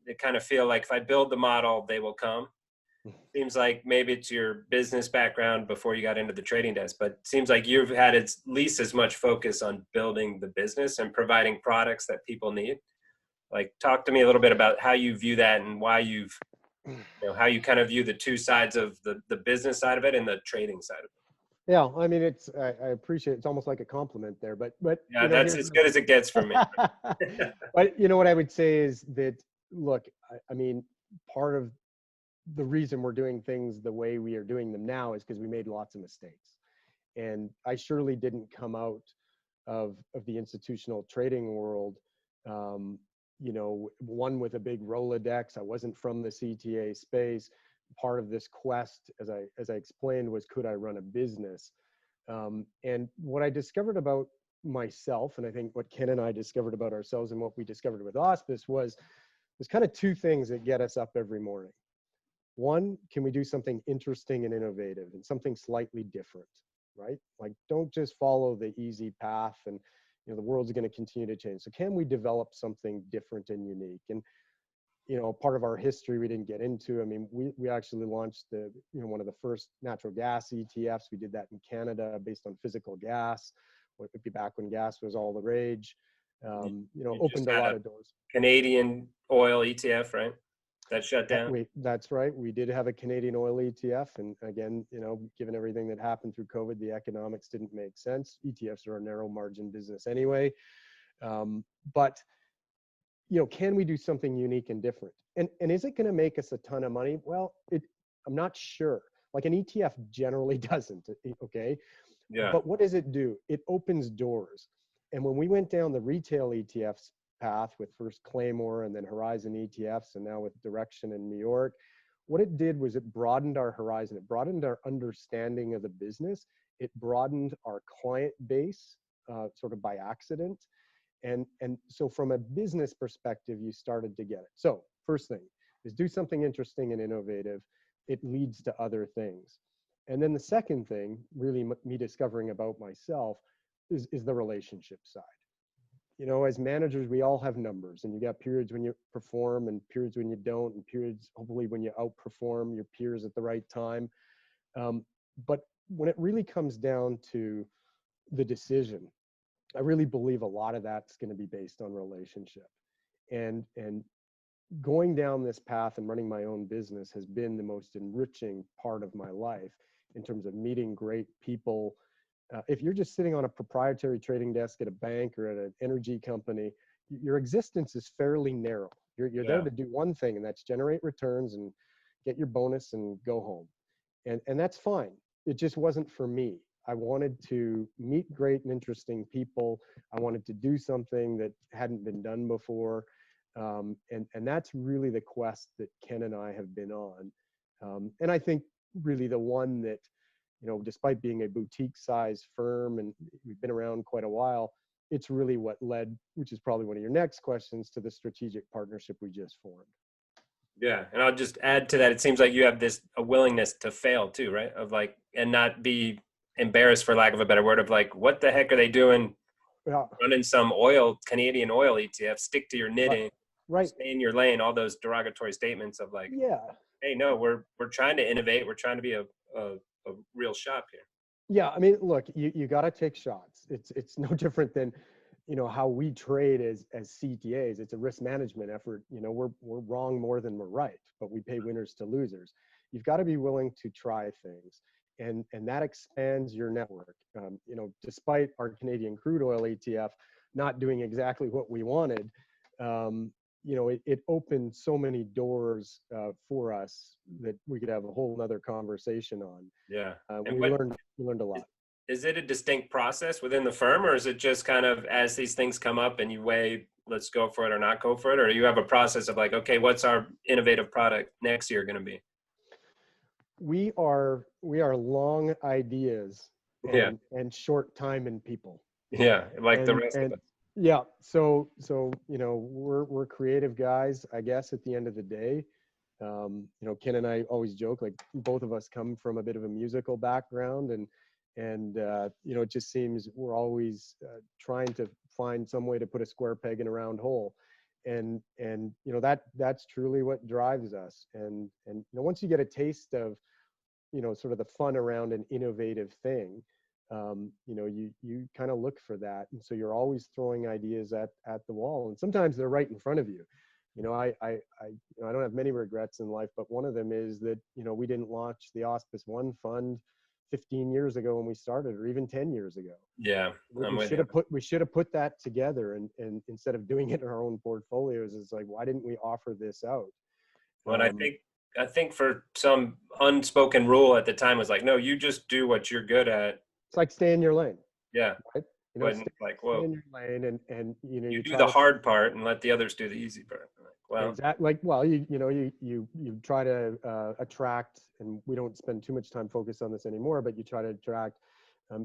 they kind of feel like if I build the model, they will come. Seems like maybe it's your business background before you got into the trading desk, but it seems like you've had at least as much focus on building the business and providing products that people need. Like, talk to me a little bit about how you view that and why how you kind of view the two sides of the business side of it and the trading side of it. Yeah, I mean, I appreciate it. It's almost like a compliment there, but yeah, that's as good as it gets from me. But what I would say is that, look, I mean, part of the reason we're doing things the way we are doing them now is because we made lots of mistakes. And I surely didn't come out of the institutional trading world, one with a big Rolodex. I wasn't from the CTA space. Part of this quest, as I explained, was could I run a business? And what I discovered about myself, and I think what Ken and I discovered about ourselves and what we discovered with Auspice was there's kind of two things that get us up every morning. One, can we do something interesting and innovative and something slightly different, right? Like, don't just follow the easy path and, the world's going to continue to change. So can we develop something different and unique? And, part of our history we didn't get into. I mean, we actually launched one of the first natural gas ETFs. We did that in Canada based on physical gas. It would be back when gas was all the rage. Opened a lot of doors. Canadian oil ETF, right? That shut down. That's right. We did have a Canadian oil ETF, and again, given everything that happened through COVID, the economics didn't make sense. ETFs are a narrow margin business anyway. But can we do something unique and different? And is it going to make us a ton of money? Well, I'm not sure. Like, an ETF generally doesn't. Okay. Yeah. But what does it do? It opens doors. And when we went down the retail ETFs path with first Claymore and then Horizon ETFs and now with Direction in New York, what it did was it broadened our horizon. It broadened our understanding of the business. It broadened our client base sort of by accident. And so from a business perspective, you started to get it. So first thing is do something interesting and innovative. It leads to other things. And then the second thing, really me discovering about myself, is the relationship side. As managers, we all have numbers, and you got periods when you perform and periods when you don't, and periods hopefully when you outperform your peers at the right time. But when it really comes down to the decision, I really believe a lot of that's going to be based on relationship. And going down this path and running my own business has been the most enriching part of my life in terms of meeting great people. If you're just sitting on a proprietary trading desk at a bank or at an energy company, your existence is fairly narrow. You're there to do one thing, and that's generate returns and get your bonus and go home. And that's fine. It just wasn't for me. I wanted to meet great and interesting people. I wanted to do something that hadn't been done before. And that's really the quest that Ken and I have been on. And I think really the one that, despite being a boutique size firm and we've been around quite a while, it's really what led, which is probably one of your next questions, to the strategic partnership we just formed. Yeah. And I'll just add to that. It seems like you have a willingness to fail too, right? And not be embarrassed, for lack of a better word, of like, what the heck are they doing? Yeah. Running some Canadian oil ETF, stick to your knitting, right. Stay in your lane, all those derogatory statements of like, hey, no, we're trying to innovate. We're trying to be a real shop here. Yeah. I mean, look, you got to take shots. It's no different than, how we trade as CTAs. It's a risk management effort. We're wrong more than we're right, but we pay winners to losers. You've got to be willing to try things. And that expands your network. Despite our Canadian crude oil ETF not doing exactly what we wanted, it opened so many doors for us that we could have a whole nother conversation on. Yeah. We learned a lot. Is it a distinct process within the firm, or is it just kind of as these things come up and you weigh, let's go for it or not go for it? Or you have a process of like, okay, what's our innovative product next year going to be? We are long ideas and short time in people. Yeah, like the rest of us. Yeah, so we're creative guys, I guess, at the end of the day. Ken and I always joke, like, both of us come from a bit of a musical background, and it just seems we're always trying to find some way to put a square peg in a round hole. And that's truly what drives us. And once you get a taste of sort of the fun around an innovative thing, you kind of look for that, and so you're always throwing ideas at the wall, and sometimes they're right in front of you. I don't have many regrets in life, but one of them is that we didn't launch the Auspice One fund 15 years ago when we started, or even 10 years ago. Yeah, we should have put that together, and instead of doing it in our own portfolios, it's like, why didn't we offer this out? Well, I think I think for some unspoken rule at the time was like, no, you just do what you're good at. It's like stay in your lane, Yeah. right? But like, Stay whoa, in your lane, and you you do try the to hard part and let the others do the easy part. Like, well, exactly like well you try to attract, and we don't spend too much time focused on this anymore, but you try to attract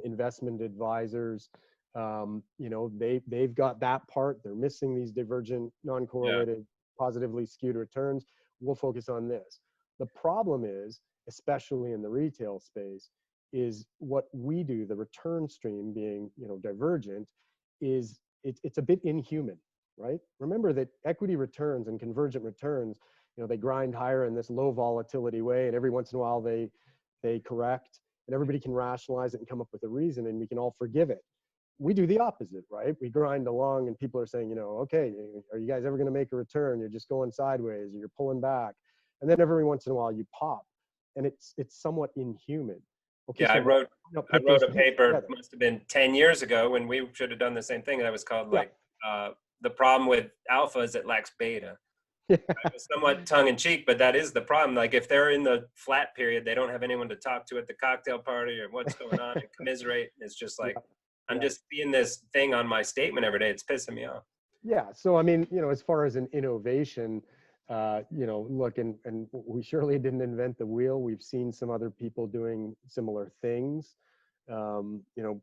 investment advisors. They've got that part. They're missing these divergent, yeah, non-correlated, positively skewed returns. We'll focus on this. The problem is, especially in the retail space, is what we do, the return stream being divergent, is it's a bit inhuman, right? Remember that equity returns and convergent returns, they grind higher in this low volatility way, and every once in a while they correct, and everybody can rationalize it and come up with a reason, and we can all forgive it. We do the opposite, right? We grind along, and people are saying, okay, are you guys ever going to make a return? You're just going sideways, or you're pulling back, and then every once in a while you pop, and it's somewhat inhuman. Okay, yeah. so I put wrote those a things paper, together. must have been 10 years ago when we should have done the same thing. That was called Yeah. like, the problem with alpha is it lacks beta. Yeah. It was somewhat tongue in cheek, but that is the problem. Like if they're in the flat period, they don't have anyone to talk to at the cocktail party or what's going on and commiserate. It's just like, I'm Yeah. just seeing this thing on my statement every day. It's pissing me off. Yeah. So, I mean, as far as an innovation, look, and we surely didn't invent the wheel. We've seen some other people doing similar things, um, you know,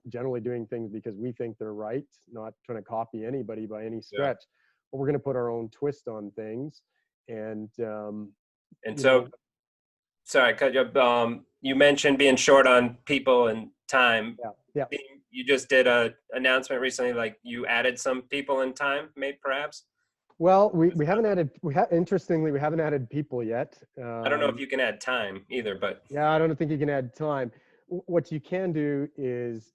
generally doing things because we think they're right, not trying to copy anybody by any Yeah. stretch, but we're going to put our own twist on things. And, And you so, know, sorry, cut you up. You mentioned being short on people and time. yeah, yeah. You just did a announcement recently, like you added some people in time, maybe perhaps. Well, we haven't added, interestingly, we haven't added people yet. I don't know if you can add time either, but Yeah, I don't think you can add time. What you can do is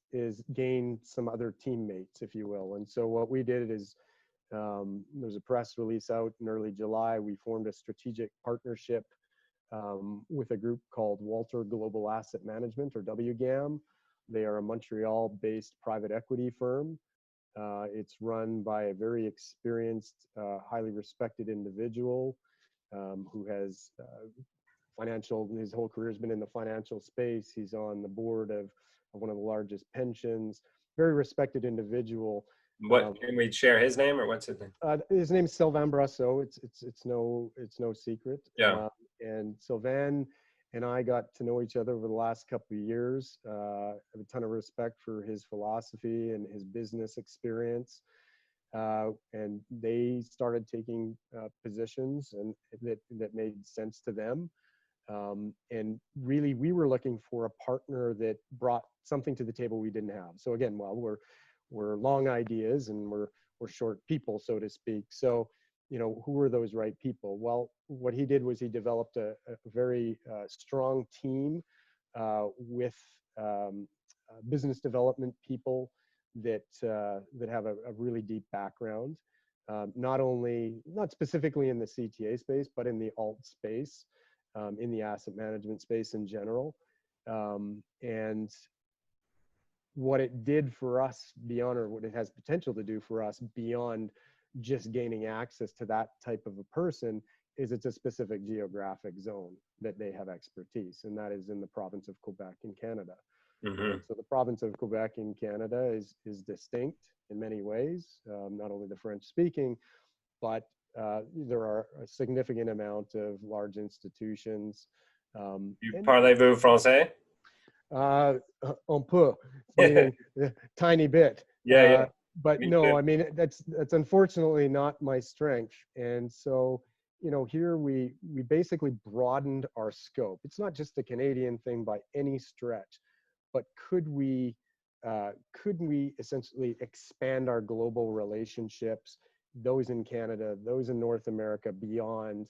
gain some other teammates, if you will. And so what we did is there's a press release out in early July. We formed a strategic partnership with a group called Walter Global Asset Management, or WGAM. They are a Montreal-based private equity firm. It's run by a very experienced, highly respected individual who has his whole career has been in the financial space. He's on the board of one of the largest pensions, very respected individual. what can we share his name or what's his name? His name's Sylvain Brasseau. It's no secret. Yeah. And Sylvain and I got to know each other over the last couple of years. I have a ton of respect for his philosophy and his business experience. And they started taking positions and that made sense to them. And really, we were looking for a partner that brought something to the table we didn't have. So again, well, we're long ideas and we're short people, so to speak. So, who were those right people? Well, what he did was he developed a very strong team with business development people that have a really deep background, not specifically in the CTA space, but in the alt space. In the asset management space in general. And what it did for us beyond, or what it has potential to do for us beyond just gaining access to that type of a person, is it's a specific geographic zone that they have expertise, and that is in the province of Quebec in Canada. Mm-hmm. So the province of Quebec in Canada is distinct in many ways, not only the French speaking, but there are a significant amount of large institutions. Parlez-vous français? Un peu, meaning tiny bit. Yeah. But Me no, too. I mean, that's unfortunately not my strength. And so, here we basically broadened our scope. It's not just a Canadian thing by any stretch, but could we essentially expand our global relationships, those in Canada, those in North America, beyond,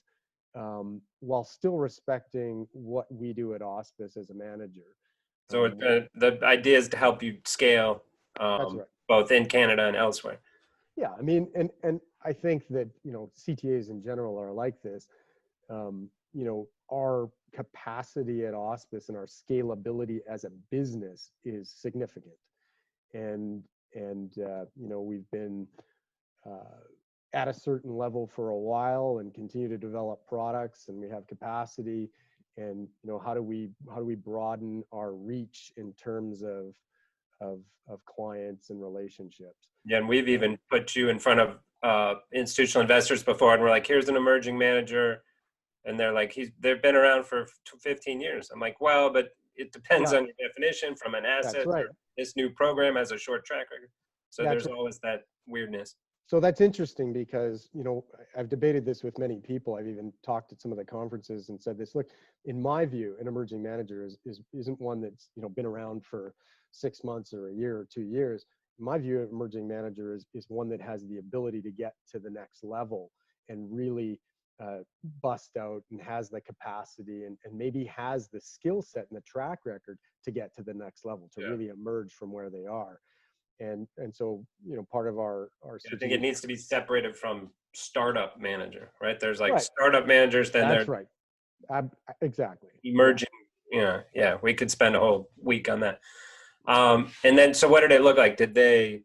while still respecting what we do at Auspice as a manager. So the idea is to help you scale, That's right. both in Canada and elsewhere. Yeah, I mean, and I think that CTAs in general are like this. Our capacity at Auspice and our scalability as a business is significant, and we've been at a certain level for a while and continue to develop products, and we have capacity, and how do we broaden our reach in terms of clients and relationships. Yeah, and we've even put you in front of institutional investors before, and we're like, here's an emerging manager, and they're like, they've been around for 15 years. I'm like, well, but it depends on your definition from an asset. That's right. Or this new program has a short track record. So there's always that weirdness. So that's interesting because, I've debated this with many people. I've even talked at some of the conferences and said this, look, in my view, an emerging manager isn't one that's, been around for 6 months or a year or 2 years. In my view, an emerging manager is one that has the ability to get to the next level and really bust out, and has the capacity and maybe has the skill set and the track record to get to the next level, to really emerge from where they are. And so, part of our I think it needs to be separated from startup manager, right? There's like right. startup managers, then that's they're right. Exactly. Emerging. Yeah. We could spend a whole week on that. And then, so what did it look like? Did they,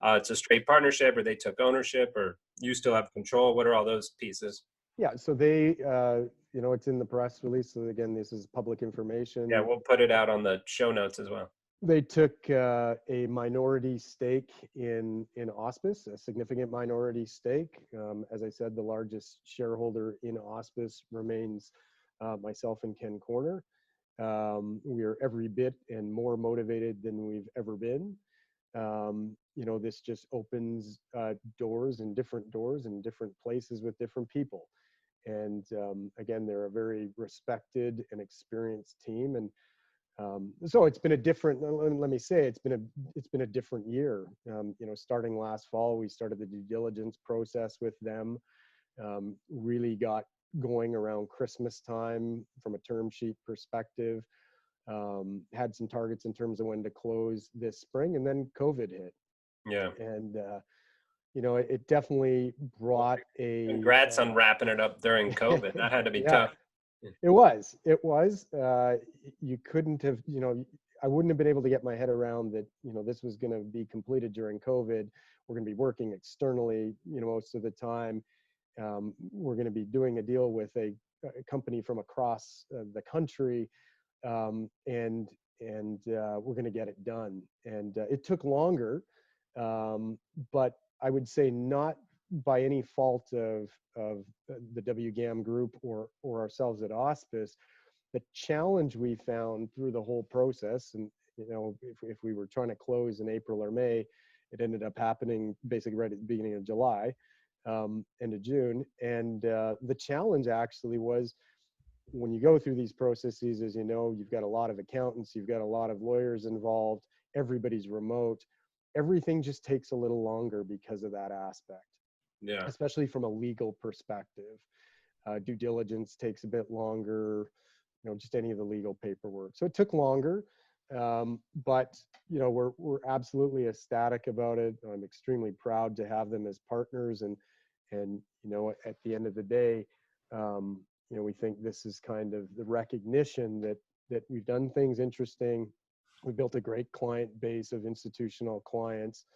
it's a straight partnership, or they took ownership, or you still have control? What are all those pieces? Yeah. So they, it's in the press release. So again, this is public information. Yeah. We'll put it out on the show notes as well. They took a minority stake in Auspice, a significant minority stake. As I said, the largest shareholder in Auspice remains myself and Ken Corner. We are every bit and more motivated than we've ever been. This just opens doors in different places with different people. And again, they're a very respected and experienced team. And so it's been a different, let me say, it's been a different year. Starting last fall, we started the due diligence process with them, really got going around Christmas time from a term sheet perspective, had some targets in terms of when to close this spring, and then COVID hit. Yeah. And, it definitely brought Congrats on wrapping it up during COVID. That had to be tough. It was. You couldn't have, I wouldn't have been able to get my head around that, this was going to be completed during COVID. We're going to be working externally, most of the time. We're going to be doing a deal with a company from across the country, and we're going to get it done. And it took longer, but I would say not by any fault of the WGAM group or ourselves at Auspice. The challenge we found through the whole process, and if we were trying to close in April or May, it ended up happening basically right at the beginning of July, end of June. And the challenge actually was, when you go through these processes, as you've got a lot of accountants, you've got a lot of lawyers involved, everybody's remote, everything just takes a little longer because of that aspect. Yeah. Especially from a legal perspective. Due diligence takes a bit longer, just any of the legal paperwork. So it took longer, but we're absolutely ecstatic about it. I'm extremely proud to have them as partners, and at the end of the day, we think this is kind of the recognition that we've done things interesting. We built a great client base of institutional clients.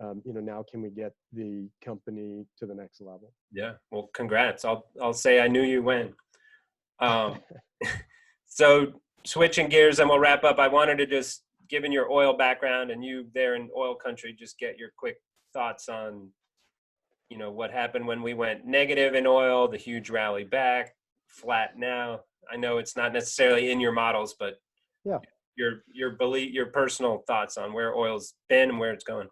Now can we get the company to the next level? Yeah. Well, congrats. I'll say I knew you when. So switching gears, and we'll wrap up. I wanted to just, given your oil background and you there in oil country, just get your quick thoughts on, what happened when we went negative in oil, the huge rally back, flat now. I know it's not necessarily in your models, but yeah, your belief, your personal thoughts on where oil's been and where it's going.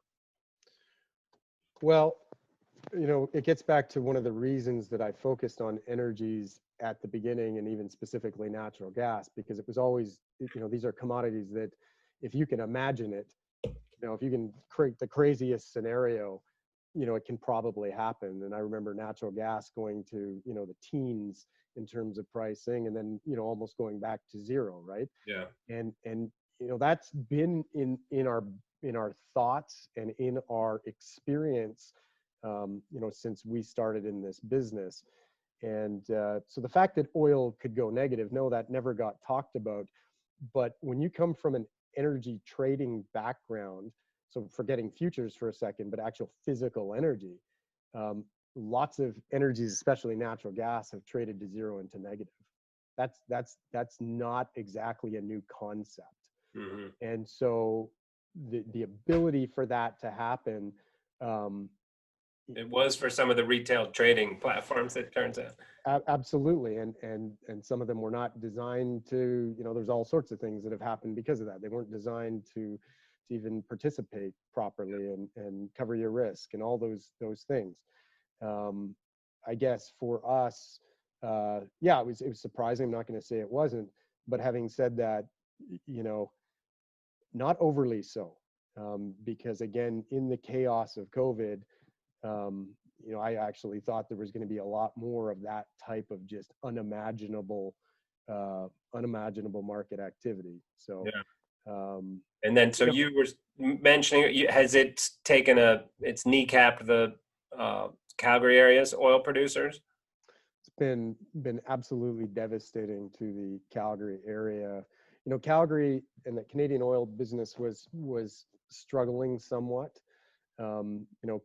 Well, it gets back to one of the reasons that I focused on energies at the beginning, and even specifically natural gas, because it was always, these are commodities that, if you can imagine it, if you can create the craziest scenario, it can probably happen. And I remember natural gas going to, the teens in terms of pricing, and then, almost going back to zero, right? Yeah. And that's been in our thoughts and in our experience, since we started in this business. And so the fact that oil could go negative, no, that never got talked about. But when you come from an energy trading background, so forgetting futures for a second, but actual physical energy, lots of energies, especially natural gas, have traded to zero and to negative. That's not exactly a new concept. Mm-hmm. And so the ability for that to happen, it was for some of the retail trading platforms, it turns out. Absolutely, and some of them were not designed to, there's all sorts of things that have happened because of that. They weren't designed to even participate properly and cover your risk and all those things. I guess for us, it was surprising. I'm not going to say it wasn't, but having said that, not overly so, because again, in the chaos of COVID, I actually thought there was going to be a lot more of that type of just unimaginable market activity. So, yeah. And then, so you were mentioning, has it taken it's kneecapped the Calgary area's oil producers? It's been absolutely devastating to the Calgary area. Calgary and the Canadian oil business was struggling somewhat.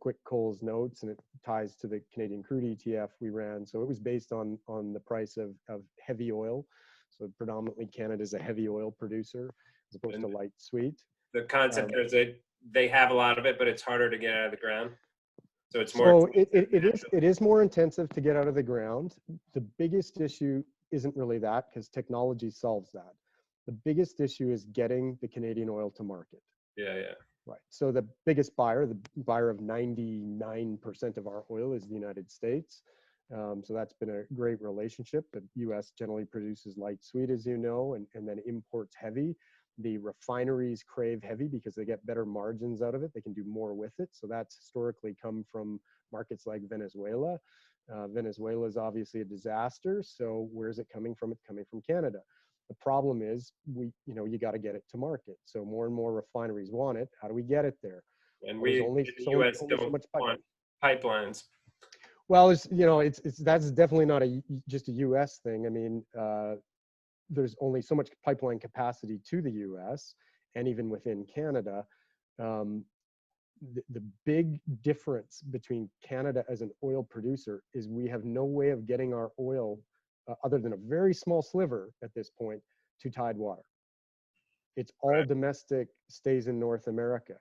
Quick Cole's notes, and it ties to the Canadian crude ETF we ran. So it was based on the price of heavy oil. So predominantly Canada is a heavy oil producer as opposed to light sweet. The concept is that they have a lot of it, but it's harder to get out of the ground. So it's more. So it is more intensive to get out of the ground. The biggest issue isn't really that, because technology solves that. The biggest issue is getting the Canadian oil to market. Yeah. Right. So the biggest buyer, the buyer of 99% of our oil, is the United States. So that's been a great relationship. The U.S. generally produces light sweet, as you know, and then imports heavy. The refineries crave heavy because they get better margins out of it. They can do more with it. So that's historically come from markets like Venezuela. Venezuela is obviously a disaster. So where's it coming from? It's coming from Canada. The problem is you got to get it to market. So more and more refineries want it. How do we get it there? And There's we only in the so U.S. so don't much want pipelines. Well, that's definitely not just a U.S. thing. I mean, there's only so much pipeline capacity to the U.S. and even within Canada. The big difference between Canada as an oil producer is we have no way of getting our oil, other than a very small sliver at this point, to Tidewater. It's all domestic, stays in North America.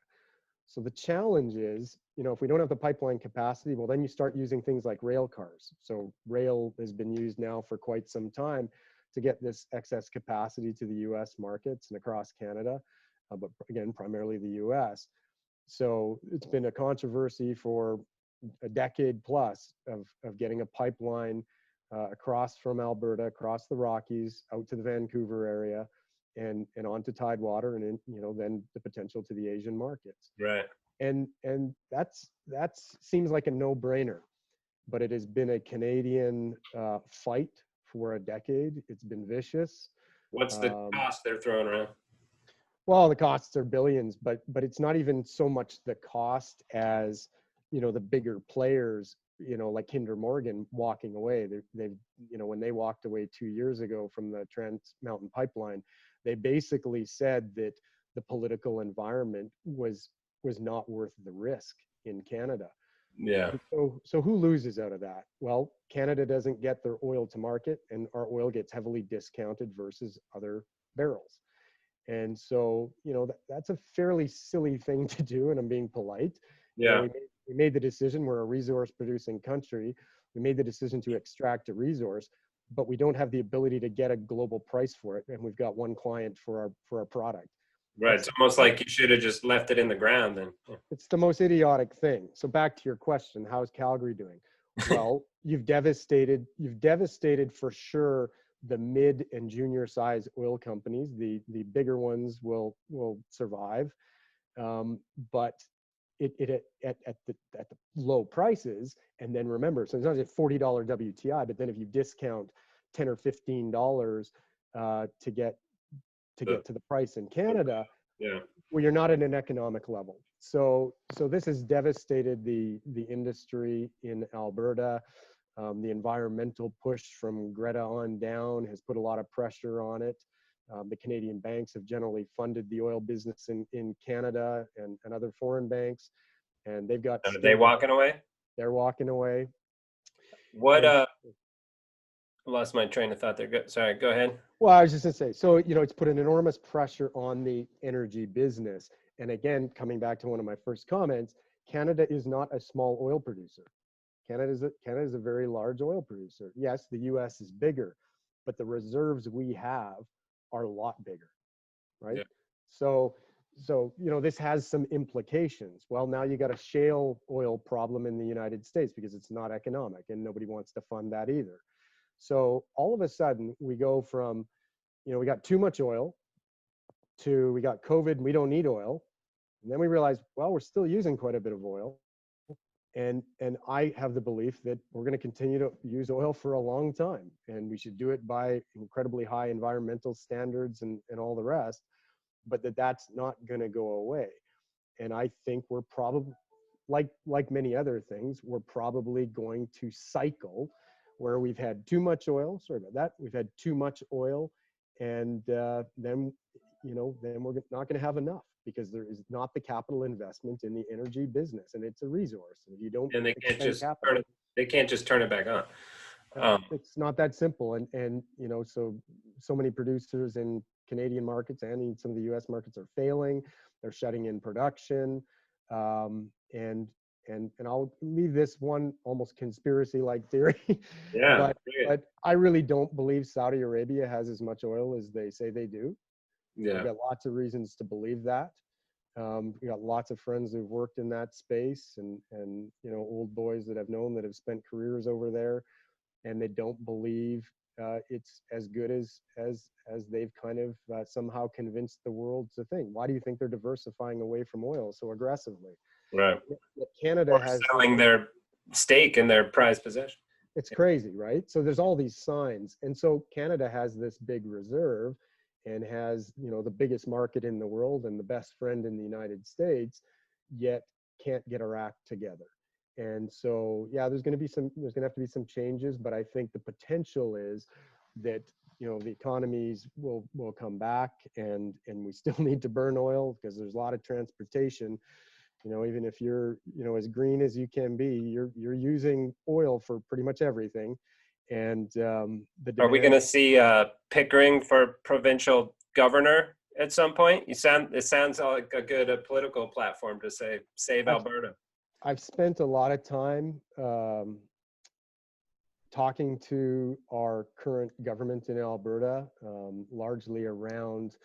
So the challenge is, if we don't have the pipeline capacity, well, then you start using things like rail cars. So rail has been used now for quite some time to get this excess capacity to the U.S. markets and across Canada, but again, primarily the U.S. So it's been a controversy for a decade plus of getting a pipeline across from Alberta, across the Rockies, out to the Vancouver area, and onto Tidewater, and then the potential to the Asian markets. Right. And that's seems like a no-brainer, but it has been a Canadian fight for a decade. It's been vicious. What's the cost they're throwing around? Well, the costs are billions, but it's not even so much the cost as the bigger players, like Kinder Morgan walking away. They've when they walked away 2 years ago from the Trans Mountain Pipeline, they basically said that the political environment was not worth the risk in Canada. Yeah. So who loses out of that? Well, Canada doesn't get their oil to market, and our oil gets heavily discounted versus other barrels. And so, that's a fairly silly thing to do, and I'm being polite. Yeah. We made the decision. We're a resource producing country. We made the decision to extract a resource, but we don't have the ability to get a global price for it. And we've got one client for our product. Right. It's almost like you should have just left it in the ground then. It's the most idiotic thing. So back to your question, how's Calgary doing? Well, you've devastated for sure the mid and junior size oil companies. The bigger ones will survive, but it at the low prices. And then remember, so it's not just $40 WTI, but then if you discount $10 or $15 to get to the price in Canada, well, you're not at an economic level. So this has devastated the industry in Alberta. The environmental push from Greta on down has put a lot of pressure on it. The Canadian banks have generally funded the oil business in Canada and other foreign banks, and they've got. Are they walking away? They're walking away. What, And lost my train of thought there. Sorry, go ahead. well, I was just gonna say, so, it's put an enormous pressure on the energy business. And again, coming back to one of my first comments, Canada is not a small oil producer. Canada is a very large oil producer. Yes, the US is bigger, but the reserves we have are a lot bigger, right? Yeah. So, this has some implications. Well, now you got a shale oil problem in the United States because it's not economic and nobody wants to fund that either. So all of a sudden we go from, we got too much oil to we got COVID and we don't need oil. And then we realize, well, we're still using quite a bit of oil. And I have the belief that we're going to continue to use oil for a long time, and we should do it by incredibly high environmental standards and all the rest, but that's not going to go away. And I think we're probably, like many other things, we're probably going to cycle where we've had too much oil. Sorry about that. We've had too much oil, and then we're not going to have enough because there is not the capital investment in the energy business, and it's a resource. And if you don't, And they can't just turn it back on. It's not that simple. And so many producers in Canadian markets and in some of the U.S. markets are failing. They're shutting in production, and I'll leave this one almost conspiracy-like theory. Yeah. But I really don't believe Saudi Arabia has as much oil as they say they do. Yeah. I've got lots of reasons to believe that. We got lots of friends who've worked in that space, and old boys that I've known that have spent careers over there, and they don't believe it's as good as they've kind of somehow convinced the world to think. Why do you think they're diversifying away from oil so aggressively? Right. Canada has selling their stake in their prized possession. It's crazy, right? So there's all these signs. And so Canada has this big reserve and has, the biggest market in the world and the best friend in the United States, yet can't get our act together. And so, yeah, there's going to have to be some changes, but I think the potential is that, the economies will come back, and we still need to burn oil because there's a lot of transportation. Even if you're, as green as you can be, you're using oil for pretty much everything. And are we going to see Pickering for provincial governor at some point? It sounds like a good political platform to say save Alberta. I've spent a lot of time talking to our current government in Alberta, largely around.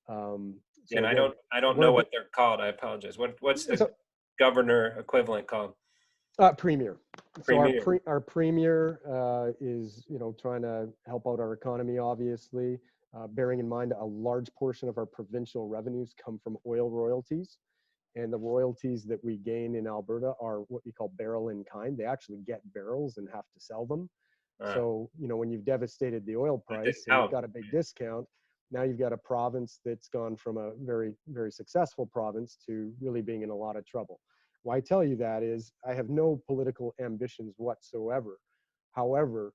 And I don't know what they're called. I apologize. What's the governor equivalent called? Premier. Premier. So our premier is trying to help out our economy, obviously, bearing in mind a large portion of our provincial revenues come from oil royalties, and the royalties that we gain in Alberta are what we call barrel in kind. They actually get barrels and have to sell them. So when you've devastated the oil price and you've got a big discount, now you've got a province that's gone from a very, very successful province to really being in a lot of trouble. Why I tell you that is I have no political ambitions whatsoever. However,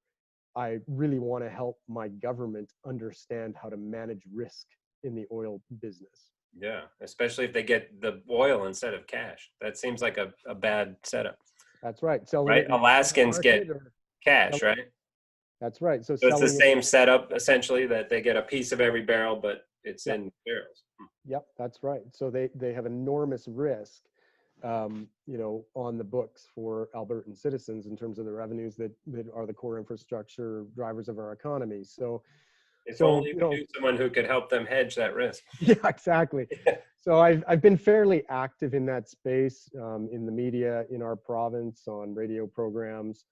I really want to help my government understand how to manage risk in the oil business. Yeah, especially if they get the oil instead of cash. That seems like a bad setup. That's right. Alaskans get cash, right? That's right. So it's the same setup, essentially, that they get a piece of every barrel, but it's in barrels. Yep, that's right. So they have enormous risk, on the books for Albertan citizens in terms of the revenues that are the core infrastructure drivers of our economy. So only we knew someone who could help them hedge that risk. Yeah, exactly. So I've been fairly active in that space, in the media in our province, on radio programs,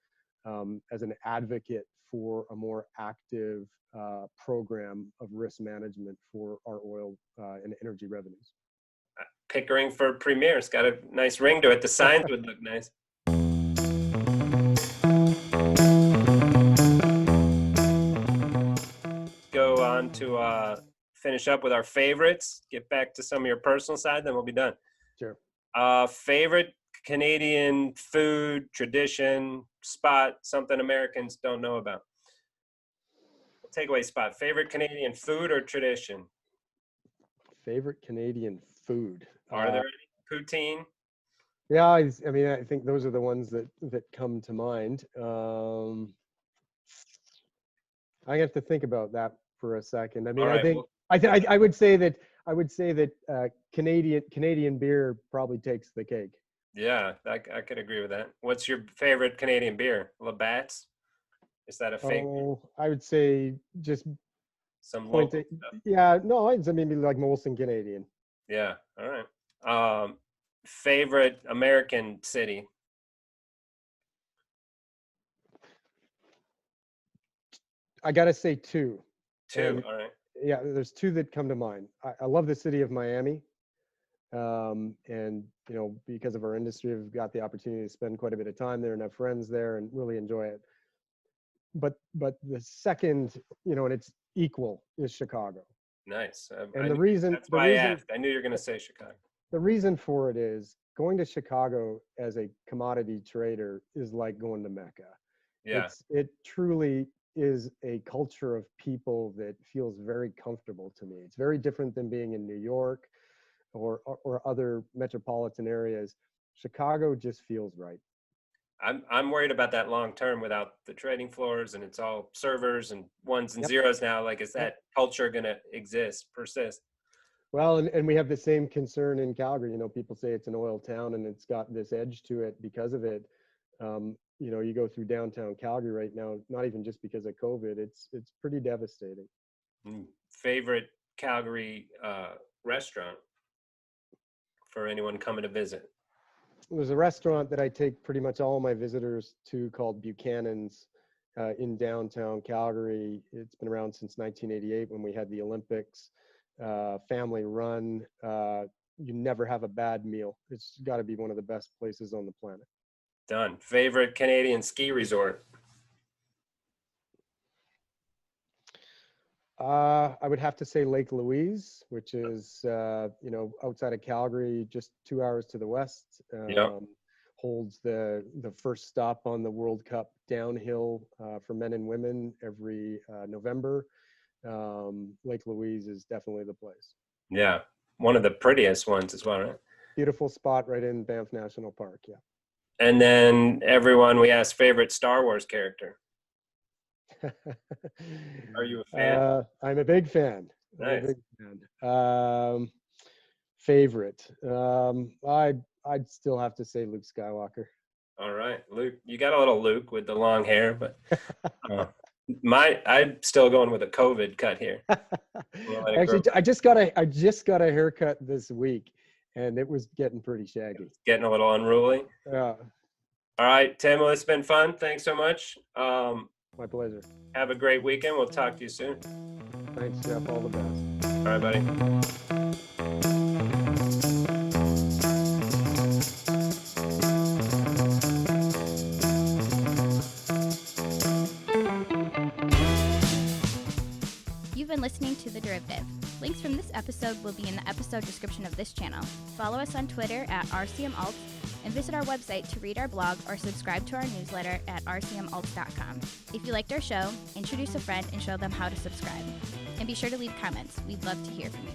as an advocate for a more active program of risk management for our oil and energy revenues. Pickering for premier. It's got a nice ring to it. The signs would look nice. Go on to finish up with our favorites. Get back to some of your personal side, then we'll be done. Sure. Favorite Canadian food, tradition, spot, something Americans don't know about. Takeaway spot. Favorite Canadian food or tradition? Favorite Canadian food. Are there any? Poutine? Yeah, I mean, I think those are the ones that come to mind. I have to think about that for a second. I mean, All I right. think I would say that Canadian beer probably takes the cake. Yeah, I could agree with that. What's your favorite Canadian beer? Labatt's? Is that a fake? Oh, I would say just Some point local to, stuff. yeah, no, I'd say maybe like Molson Canadian. Yeah. All right. Favorite American city? I gotta say two, Two. and All right. yeah, there's two that come to mind. I love the city of Miami, and because of our industry, I've got the opportunity to spend quite a bit of time there and have friends there and really enjoy it. But the second, and it's equal, is Chicago. Nice. And the reason That's why I asked. I knew you were going to say Chicago. the reason for it is going to Chicago as a commodity trader is like going to Mecca. Yeah. It truly is a culture of people that feels very comfortable to me. It's very different than being in New York or other metropolitan areas. Chicago just feels right. I'm worried about that long term without the trading floors, and it's all servers and ones and Yep. zeros now. Like, is Yep. that culture going to persist? Well, and we have the same concern in Calgary. People say it's an oil town and it's got this edge to it because of it. You go through downtown Calgary right now, not even just because of COVID, it's pretty devastating. Favorite Calgary restaurant for anyone coming to visit? There's a restaurant that I take pretty much all my visitors to called Buchanan's in downtown Calgary. It's been around since 1988 when we had the Olympics. Family run. You never have a bad meal. It's got to be one of the best places on the planet. Done. Favorite Canadian ski resort? I would have to say Lake Louise, which is outside of Calgary, just 2 hours to the west. Yep. Holds the first stop on the World Cup downhill for men and women every November. Lake Louise is definitely the place. Yeah, one of the prettiest ones as well, right? Beautiful spot right in Banff National Park. Yeah. And then everyone, we ask favorite Star Wars character. Are you a fan? I'm a big fan. Nice. I'm a big fan. Favorite. I'd still have to say Luke Skywalker. All right, Luke. You got a little Luke with the long hair, but I'm still going with a COVID cut here. Actually, I just got a haircut this week, and it was getting pretty shaggy. It's getting a little unruly. Yeah. All right, Tim. Well, it's been fun. Thanks so much. My pleasure. Have a great weekend. We'll talk to you soon. Thanks, Jeff. All the best. All right, buddy. You've been listening to The Derivative. Links from this episode will be in the episode description of this channel. Follow us on Twitter at RCMAlts and visit our website to read our blog or subscribe to our newsletter at rcmalts.com. If you liked our show, introduce a friend and show them how to subscribe. And be sure to leave comments. We'd love to hear from you.